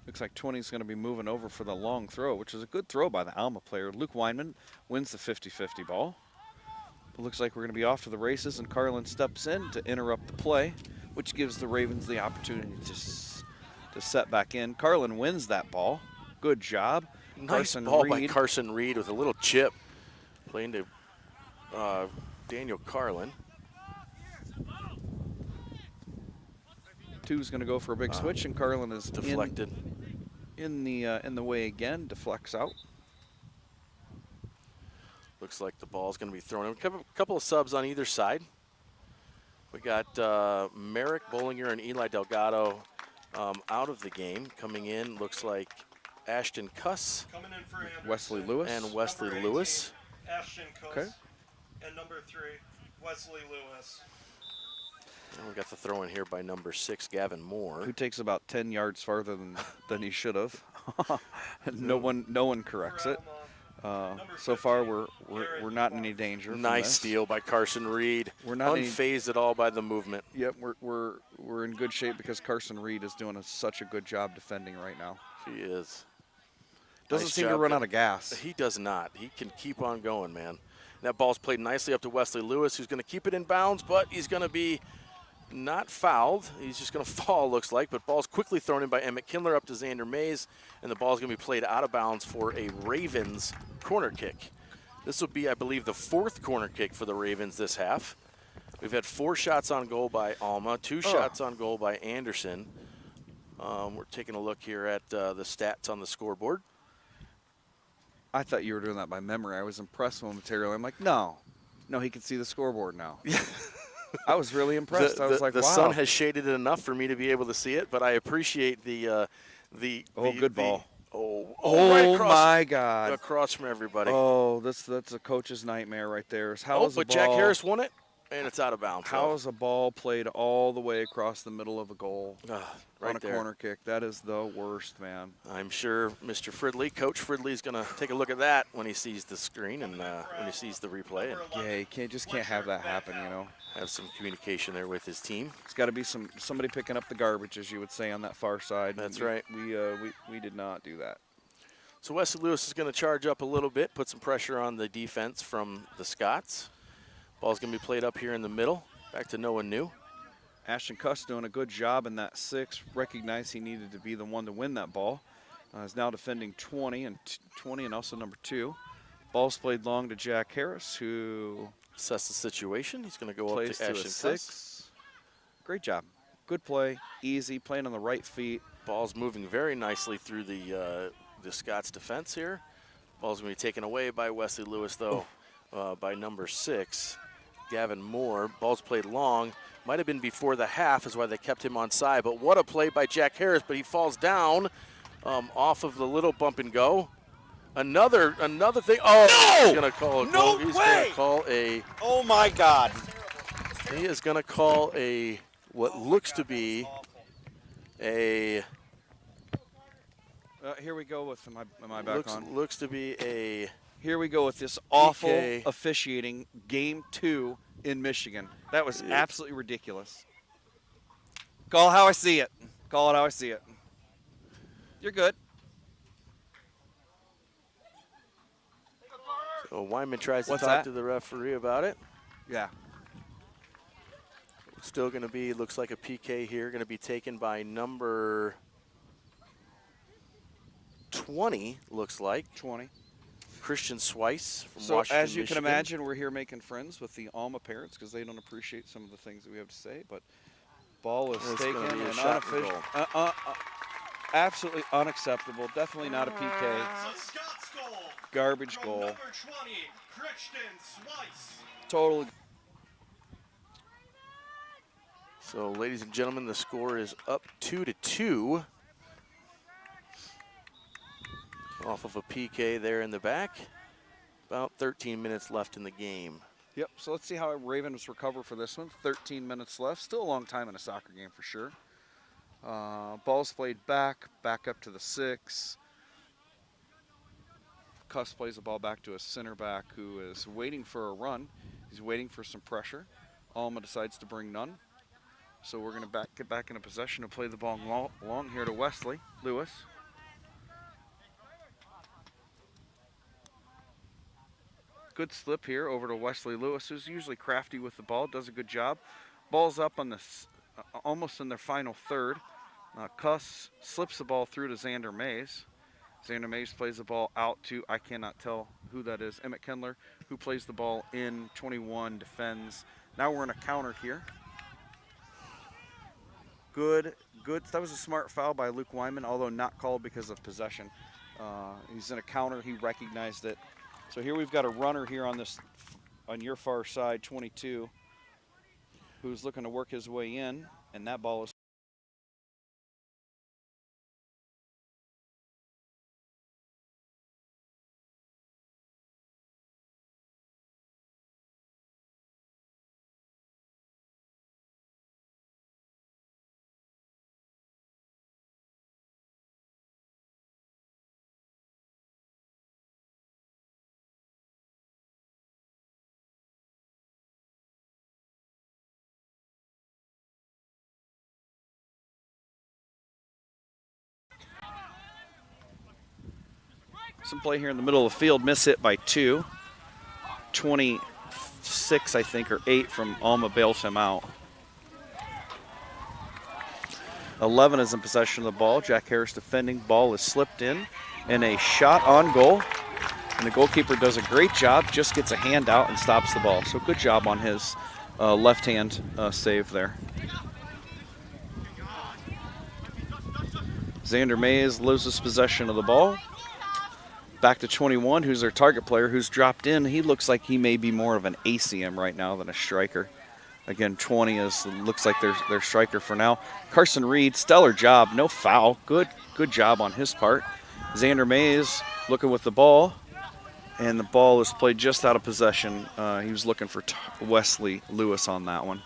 Looks like 20 is going to be moving over for the long throw, which is a good throw by the Alma player. Luke Weinman wins the 50-50 ball. It looks like we're going to be off to the races, and Carlin steps in to interrupt the play, which gives the Ravens the opportunity to set back in. Carlin wins that ball. Good job. Nice ball by Carson Reed with a little chip. Playing to Daniel Carlin. Two's going to go for a big switch, and Carlin is Deflected. in the way again. Deflects out. Looks like the ball's going to be thrown in. A couple of subs on either side. We got Merrick Bollinger and Eli Delgado out of the game. Coming in, looks like Ashton Cuss Coming in for Anderson, Wesley Lewis. and Wesley Number 18, Lewis. Ashton Kuss, Okay. and number 3, Wesley Lewis. And we got the throw in here by number 6, Gavin Moore. Who takes about 10 yards farther than he should have. No one corrects For it. Alma, number So far, 15, we're not in any danger. from Nice this. steal by Carson Reed. We're not any- unfazed at all by the movement. Yep, we're in good shape because Carson Reed is doing such a good job defending right now. He is. Doesn't Nice seem to job. run out of gas. He does not. He can keep on going, man. That ball's played nicely up to Wesley Lewis, who's going to keep it in bounds, but he's going to be not fouled. He's just going to fall, looks like. But ball's quickly thrown in by Emmett Kindler up to Xander Mays, and the ball's going to be played out of bounds for a Ravens corner kick. This will be, I believe, the 4th corner kick for the Ravens this half. We've had 4 shots on goal by Alma, 2 shots on goal by Anderson. We're taking a look here at the stats on the scoreboard. I thought you were doing that by memory. I was impressed momentarily. I'm like, no, he can see the scoreboard now. I was really impressed. I was like, the wow. sun has shaded it enough for me to be able to see it, but I appreciate the good ball. Oh, right across, my God. across from everybody. Oh, that's a coach's nightmare right there. How is the but Jack ball- Harris won it, And it's out of bounds. How's a ball played all the way across the middle of a goal right on a there. corner kick? That is the worst, man. I'm sure Mr. Fridley, Coach Fridley, is going to take a look at that when he sees the screen and when he sees the replay and Yeah, you can't have that happen, you know. have some communication there with his team. It's got to be somebody picking up the garbage, as you would say, on that far side. That's right. We did not do that. So Wesley Lewis is going to charge up a little bit, put some pressure on the defense from the Scots. Ball's going to be played up here in the middle. Back to no one new. Ashton Cuss doing a good job in that 6. Recognized he needed to be the one to win that ball. Is now defending 20 and also number 2. Ball's played long to Jack Harris, who assess the situation. He's going to go plays up to to Ashton a Cuss. 6. Great job. Good play. Easy. Playing on the right feet. Ball's moving very nicely through the Scots defense here. Ball's going to be taken away by Wesley Lewis, though, by number 6. Gavin Moore. Ball's played long. Might have been before the half is why they kept him on side. But what a play by Jack Harris. But he falls down off of the little bump and go. Another thing. Oh, no! He's going to call a No He's way! going to call a. Oh my God! He is going to call a what looks to be a. Here we go with am I back on? Looks to be a. Here we go with this awful PK. officiating, game 2 in Michigan. That was absolutely ridiculous. Call how I see it. Call it how I see it. You're good. So Wyman tries to What's talk that? to the referee about it. Yeah. Still going to be, looks like a PK here, going to be taken by number 20, looks like. 20. Christian Swice from So Washington, as you can Michigan. imagine, we're here making friends with the Alma parents because they don't appreciate some of the things that we have to say. But ball is It's taken gonna be a and shot and unofficial. Absolutely unacceptable. Definitely not a PK. It's a Scots goal. Garbage From goal. number 20, Christian Swice. Totally. So, ladies and gentlemen, the score is up 2-2. Off of a PK there in the back. About 13 minutes left in the game. Yep, so let's see how Ravens recover for this one. 13 minutes left. Still a long time in a soccer game for sure. Ball's played back up to the 6. Cuss plays the ball back to a center back who is waiting for a run. He's waiting for some pressure. Alma decides to bring none. So we're going to get back into possession and play the ball long here to Wesley Lewis. Good slip here over to Wesley Lewis, who's usually crafty with the ball, does a good job. Ball's up on the almost in their final third. Cuss slips the ball through to Xander Mays. Xander Mays plays the ball out to, I cannot tell who that is, Emmett Kendler, who plays the ball in. 21, defends. Now we're in a counter here. Good. That was a smart foul by Luke Wyman, although not called because of possession. He's in a counter. He recognized it. So here we've got a runner here on your far side, 22, who's looking to work his way in, and that ball is some play here in the middle of the field. Miss hit by 2. 26, I think, or 8 from Alma bails him out. 11 is in possession of the ball. Jack Harris defending. Ball is slipped in, and a shot on goal. And the goalkeeper does a great job, just gets a hand out and stops the ball. So good job on his left hand save there. Xander Mays loses possession of the ball. Back to 21, who's their target player, who's dropped in. He looks like he may be more of an ACM right now than a striker. Again, 20 looks like their striker for now. Carson Reed, stellar job, no foul. Good job on his part. Xander Mays looking with the ball. And the ball is played just out of possession. He was looking for Wesley Lewis on that one.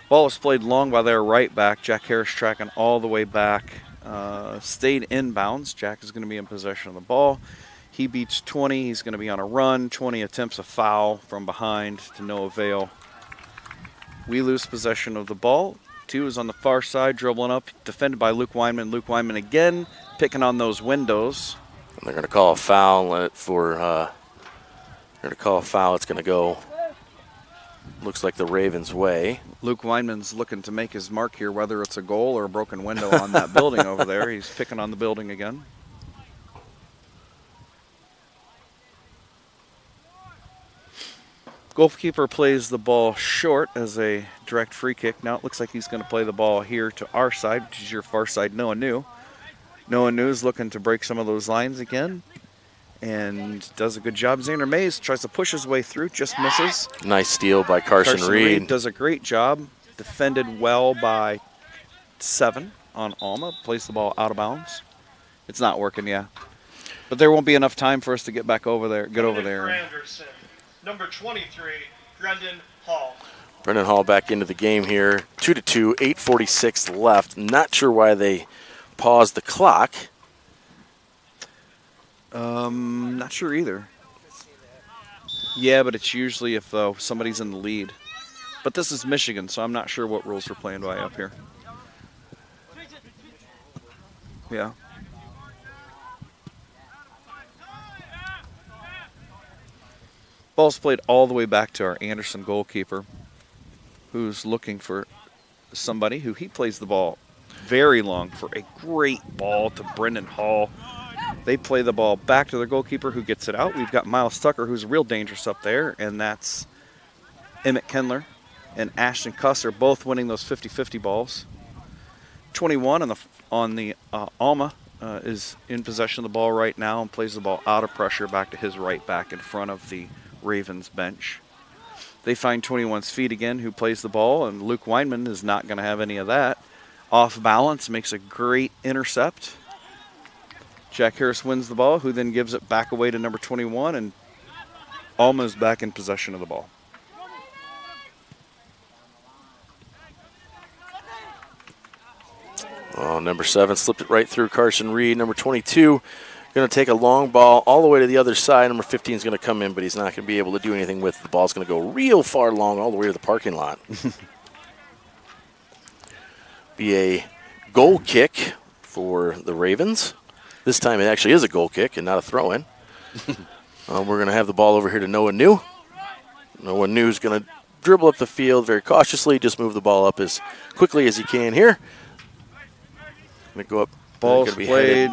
Ball was played long by their right back. Jack Harris tracking all the way back. Stayed inbounds. Jack is going to be in possession of the ball. He beats 20. He's going to be on a run. 20 attempts a foul from behind to no avail. We lose possession of the ball. 2 is on the far side, dribbling up, defended by Luke Weinman. Luke Weinman again picking on those windows. And they're going to call a foul It's going to go, looks like the Ravens' way. Luke Weinman's looking to make his mark here, whether it's a goal or a broken window on that building over there. He's picking on the building again. Goalkeeper plays the ball short as a direct free kick. Now it looks like he's going to play the ball here to our side, which is your far side, Noah New. Noah New is looking to break some of those lines again and does a good job. Xander Mays tries to push his way through, just misses. Nice steal by Carson Reed. Does a great job. Defended well by 7 on Alma. Plays the ball out of bounds. It's not working, yeah. But there won't be enough time for us to get back over there. Get over there. Anderson. Number 23, Brendan Hall. Brendan Hall back into the game here. 2-2, 8:46 left. Not sure why they paused the clock. Not sure either. Yeah, but it's usually if somebody's in the lead. But this is Michigan, so I'm not sure what rules we're playing by up here. Yeah. Ball's played all the way back to our Anderson goalkeeper, who's looking for somebody who he plays the ball very long for a great ball to Brendan Hall. They play the ball back to their goalkeeper who gets it out. We've got Miles Tucker, who's real dangerous up there, and that's Emmett Kendler and Ashton Cuss are both winning those 50-50 balls. 21 on the Alma is in possession of the ball right now and plays the ball out of pressure back to his right back in front of the Ravens bench. They find 21's feet again, who plays the ball, and Luke Weinman is not going to have any of that. Off balance, makes a great intercept. Jack Harris wins the ball, who then gives it back away to number 21, and Alma is back in possession of the ball. Oh, number 7 slipped it right through Carson Reed. Number 22 going to take a long ball all the way to the other side. Number 15 is going to come in, but he's not going to be able to do anything with it. The ball's going to go real far long all the way to the parking lot. Be a goal kick for the Ravens. This time it actually is a goal kick and not a throw-in. We're going to have the ball over here to Noah New. Noah New is going to dribble up the field very cautiously, just move the ball up as quickly as he can here. Going to go up. Ball's played.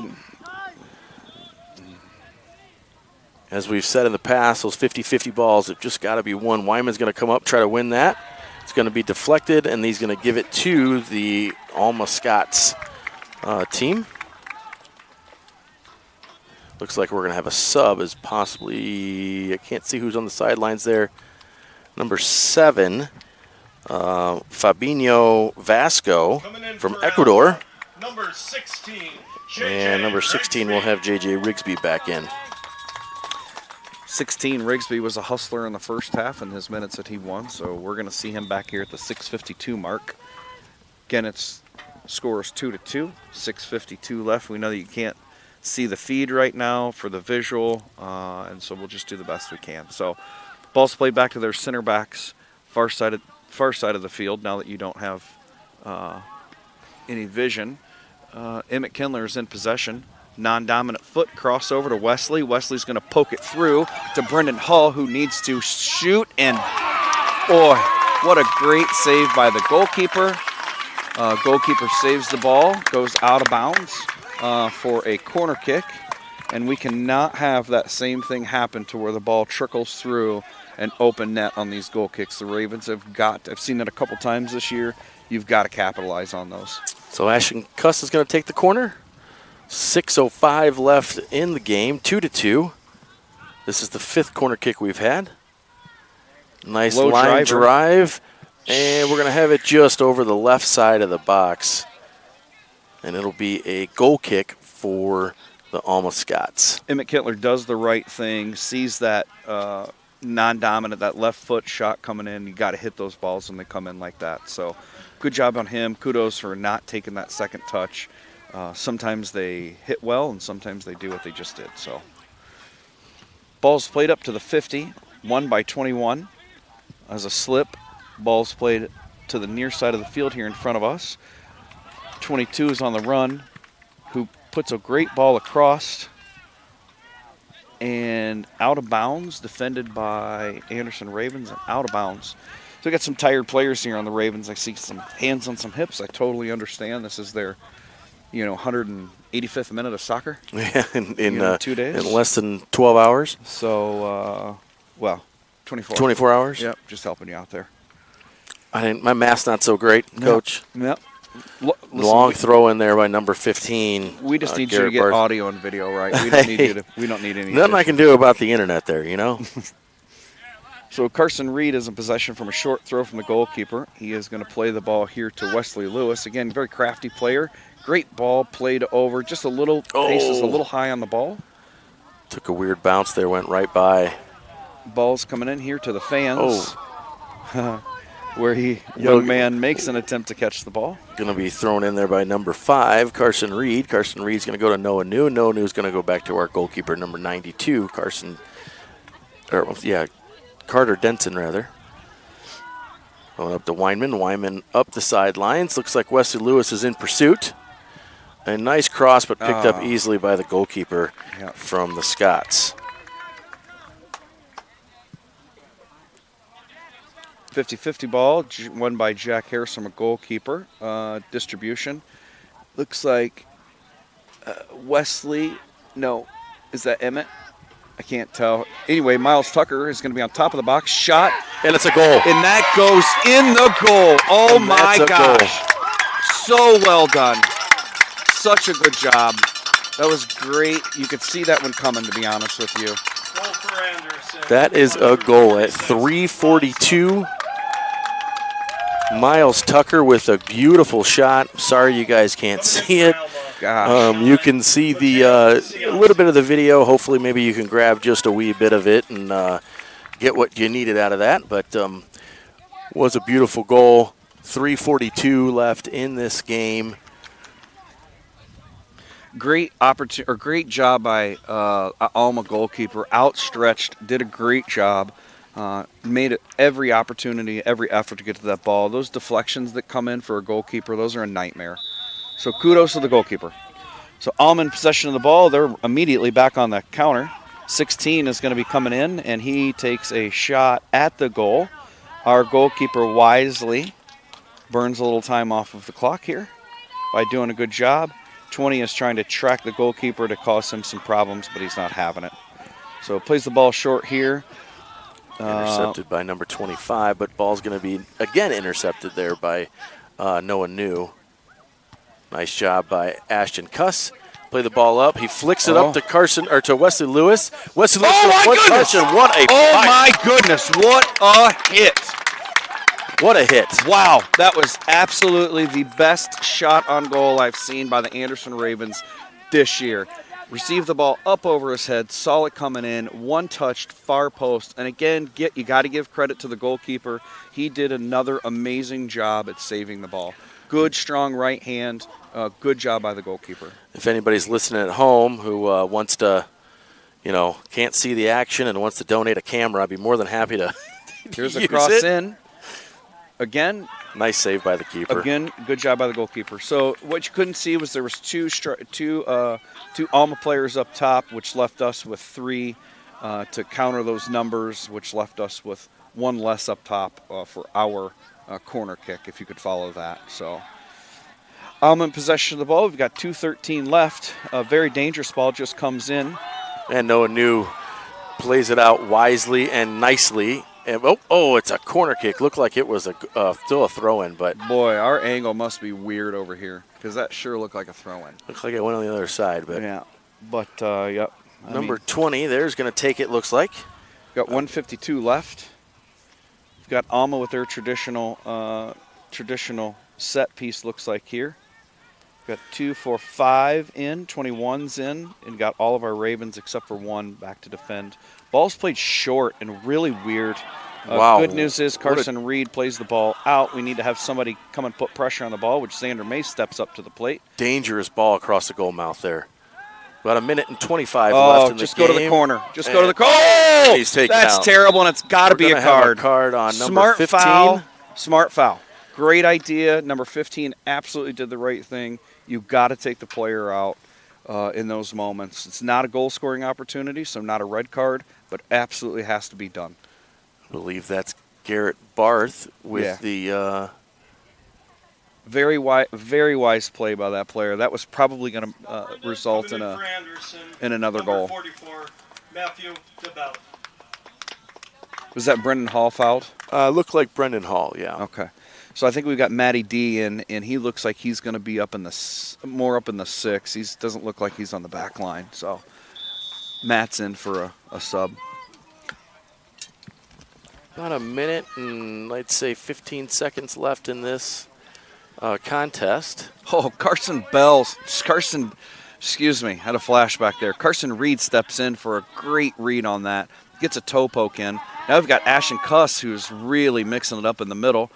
As we've said in the past, those 50-50 balls have just got to be won. Wyman's going to come up, try to win that. It's going to be deflected, and he's going to give it to the Alma Scots team. Looks like we're going to have a sub as possibly, I can't see who's on the sidelines there. Number 7, Fabinho Vasco from Ecuador. Number 16, and number 16 will have J.J. Rigsby back in. 16, Rigsby was a hustler in the first half in his minutes that he won, so we're going to see him back here at the 6:52 mark. Again, it's scores 2-2, 6:52 left. We know that you can't see the feed right now for the visual, and so we'll just do the best we can. So, ball's played back to their center backs, far side of the field. Now that you don't have any vision, Emmett Kindler is in possession. Non-dominant foot crossover to Wesley. Wesley's going to poke it through to Brendan Hall, who needs to shoot. And boy, what a great save by the goalkeeper. Goalkeeper saves the ball, goes out of bounds for a corner kick. And we cannot have that same thing happen to where the ball trickles through an open net on these goal kicks. The Ravens have got, I've seen it a couple times this year. You've got to capitalize on those. So Ashton Cuss is going to take the corner. 6:05 left in the game, 2-2. This is the 5th corner kick we've had. Nice Low line driver. drive, and we're going to have it just over the left side of the box. And it'll be a goal kick for the Alma Scots. Emmett Kittler does the right thing, sees that non-dominant, that left foot shot coming in. You got to hit those balls when they come in like that. So good job on him. Kudos for not taking that second touch. Sometimes they hit well, and sometimes they do what they just did. So ball's played up to the 50, won by 21. As a slip, ball's played to the near side of the field here in front of us. 22 is on the run, who puts a great ball across and out of bounds, defended by Anderson Ravens, and out of bounds. So we got some tired players here on the Ravens. I see some hands on some hips. I totally understand. This is their, 185th minute of soccer. Yeah, in 2 days. In less than 12 hours. So, 24. 24 hours? Yep, just helping you out there. My math's not so great, Coach. Yep. Long throw in there by number 15. We just need you to Garrett get Barth. audio and video right. We don't need you to. We don't need any. Nothing I can do about the internet there, So Carson Reed is in possession from a short throw from the goalkeeper. He is going to play the ball here to Wesley Lewis. Again, very crafty player. Great ball played over. Just a little pace is a little high on the ball. Took a weird bounce there, went right by. Ball's coming in here to the fans. Oh. Where young man makes an attempt to catch the ball. Going to be thrown in there by number 5, Carson Reed. Carson Reed's going to go to Noah New. Noah New's going to go back to our goalkeeper, number 92, Carter Denson, rather. Going up to Weinman. Weinman up the sidelines. Looks like Wesley Lewis is in pursuit. A nice cross, but picked up easily by the goalkeeper from the Scots. 50-50 ball, won by Jack Harris from a goalkeeper. Distribution. Looks like Wesley. No, is that Emmett? I can't tell. Anyway, Miles Tucker is going to be on top of the box. Shot. And it's a goal. And that goes in the goal. Oh, my gosh. So well done. Such a good job. That was great. You could see that one coming, to be honest with you. Goal for Anderson. That is a goal at 3:42. Miles Tucker with a beautiful shot. Sorry you guys can't see it. Gosh. You can see a little bit of the video. Hopefully maybe you can grab just a wee bit of it and get what you needed out of that. But was a beautiful goal. 3:42 left in this game. Great opportunity, or great job by Alma goalkeeper. Outstretched, did a great job. Made it every opportunity, every effort to get to that ball. Those deflections that come in for a goalkeeper, those are a nightmare. So kudos to the goalkeeper. So Alma in possession of the ball. They're immediately back on the counter. 16 is going to be coming in, and he takes a shot at the goal. Our goalkeeper wisely burns a little time off of the clock here by doing a good job. 20 is trying to track the goalkeeper to cause him some problems, but he's not having it. So plays the ball short here. Intercepted by number 25, but ball's going to be, again, intercepted there by Noah New. Nice job by Ashton Cuss. Play the ball up. He flicks it up to Wesley Lewis. Wesley Lewis with one touch and what a my goodness, what a hit. What a hit. Wow, that was absolutely the best shot on goal I've seen by the Anderson Ravens this year. Received the ball up over his head, saw it coming in, one-touched, far post. And again, you got to give credit to the goalkeeper. He did another amazing job at saving the ball. Good, strong right hand. Good job by the goalkeeper. If anybody's listening at home who wants to, can't see the action and wants to donate a camera, I'd be more than happy to Here's a use cross it. in. Again, nice save by the keeper. Again, good job by the goalkeeper. So what you couldn't see was there was two Alma players up top, which left us with 3 to counter those numbers, which left us with 1 less up top for our corner kick, if you could follow that. So Alma in possession of the ball. We've got 2:13 left. A very dangerous ball just comes in. And Noah New plays it out wisely and nicely. And, it's a corner kick. Looked like it was still a throw-in, but boy, our angle must be weird over here because that sure looked like a throw-in. Looks like it went on the other side, but yeah, but yep. Number 20 there's going to take it. Looks like got 1:52 left. We've got Alma with their traditional set piece. Looks like here. Got 2, 4, 5 in, 21's in, and got all of our Ravens except for one back to defend. Ball's played short and really weird. Wow. Good news is Carson Reed plays the ball out. We need to have somebody come and put pressure on the ball, which Xander May steps up to the plate. Dangerous ball across the goal mouth there. About 1:25 left in the just game. go to the corner. Just go to the corner. Oh, he's taken that's out. terrible, and it's got to be a card. Have a card on number Smart 15. foul. Smart foul. Great idea. Number 15 absolutely did the right thing. You got to take the player out in those moments. It's not a goal-scoring opportunity, so not a red card, but absolutely has to be done. I believe that's Garrett Barth with the. Very wise play by that player. That was probably going to result in another goal. 44, Matthew DeBell. Was that Brendan Hall fouled? Looked like Brendan Hall, yeah. Okay. So I think we've got Matty D in, and he looks like he's going to be more up in the 6. He doesn't look like he's on the back line. So Matt's in for a sub. About a minute and I'd say 15 seconds left in this contest. Oh, excuse me, had a flashback there. Carson Reed steps in for a great read on that. Gets a toe poke in. Now we've got Ashton Cuss, who's really mixing it up in the middle.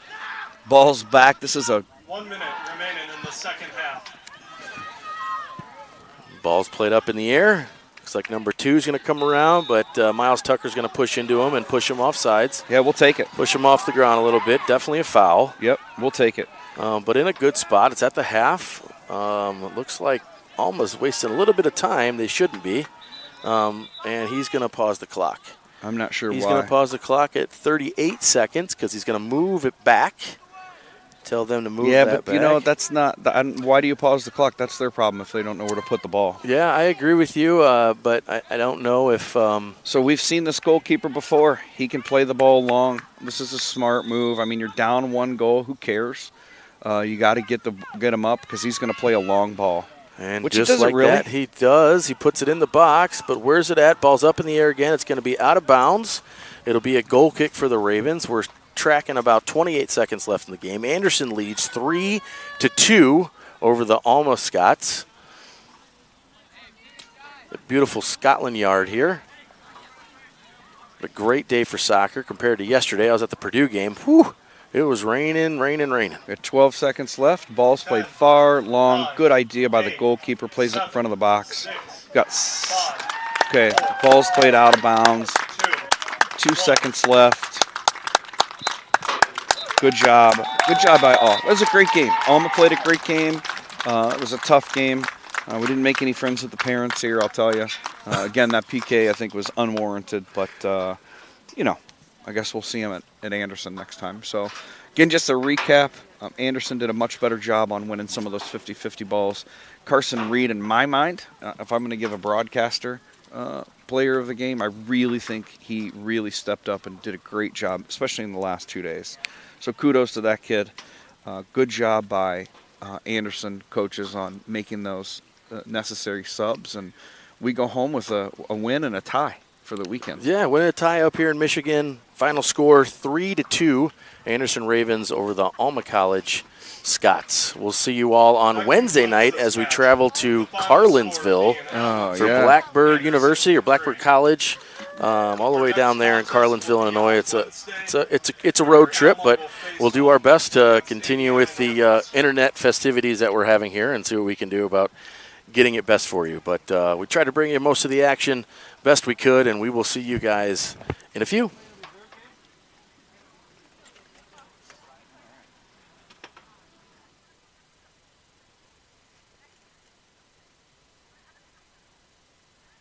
Ball's back. This is a 1 minute remaining in the second half. Ball's played up in the air. Looks like number 2 is going to come around, but Miles Tucker's going to push into him and push him off sides. Yeah, we'll take it. Push him off the ground a little bit. Definitely a foul. Yep, we'll take it. But in a good spot. It's at the half. It looks like Alma's wasting a little bit of time. They shouldn't be. And he's going to pause the clock. I'm not sure why. He's going to pause the clock at 38 seconds because he's going to move it back. Tell them to move that back. Yeah, but that's not. Why do you pause the clock? That's their problem if they don't know where to put the ball. Yeah, I agree with you, but I don't know if. So we've seen this goalkeeper before. He can play the ball long. This is a smart move. I mean, you're down 1 goal. Who cares? You got to get him up because he's going to play a long ball. And which just like that, he does. He puts it in the box, but where's it at? Ball's up in the air again. It's going to be out of bounds. It'll be a goal kick for the Ravens. We're tracking about 28 seconds left in the game. Anderson leads 3-2 over the Alma Scots. A beautiful Scotland Yard here. A great day for soccer compared to yesterday. I was at the Purdue game. Whew. It was raining. We got 12 seconds left. Ball's played far, long. Good idea by the goalkeeper. Plays it in front of the box. Ball's played out of bounds. 2 seconds left. Good job. Good job by all. It was a great game. Alma played a great game. It was a tough game. We didn't make any friends with the parents here, I'll tell you. Again, that PK I think was unwarranted, but, I guess we'll see him at Anderson next time. So, again, just a recap. Anderson did a much better job on winning some of those 50-50 balls. Carson Reed, in my mind, if I'm going to give a broadcaster player of the game, I really think he really stepped up and did a great job, especially in the last 2 days. So kudos to that kid. Good job by Anderson coaches on making those necessary subs. And we go home with a win and a tie for the weekend. Yeah, win and a tie up here in Michigan. Final score 3-2. Anderson Ravens over the Alma College Scots. We'll see you all on Wednesday night as we travel to Carlinsville for Blackbird University or Blackbird College, all the way down there in Carlinsville, Illinois. It's a road trip, but we'll do our best to continue with the internet festivities that we're having here and see what we can do about getting it best for you. But we try to bring you most of the action best we could, and we will see you guys in a few.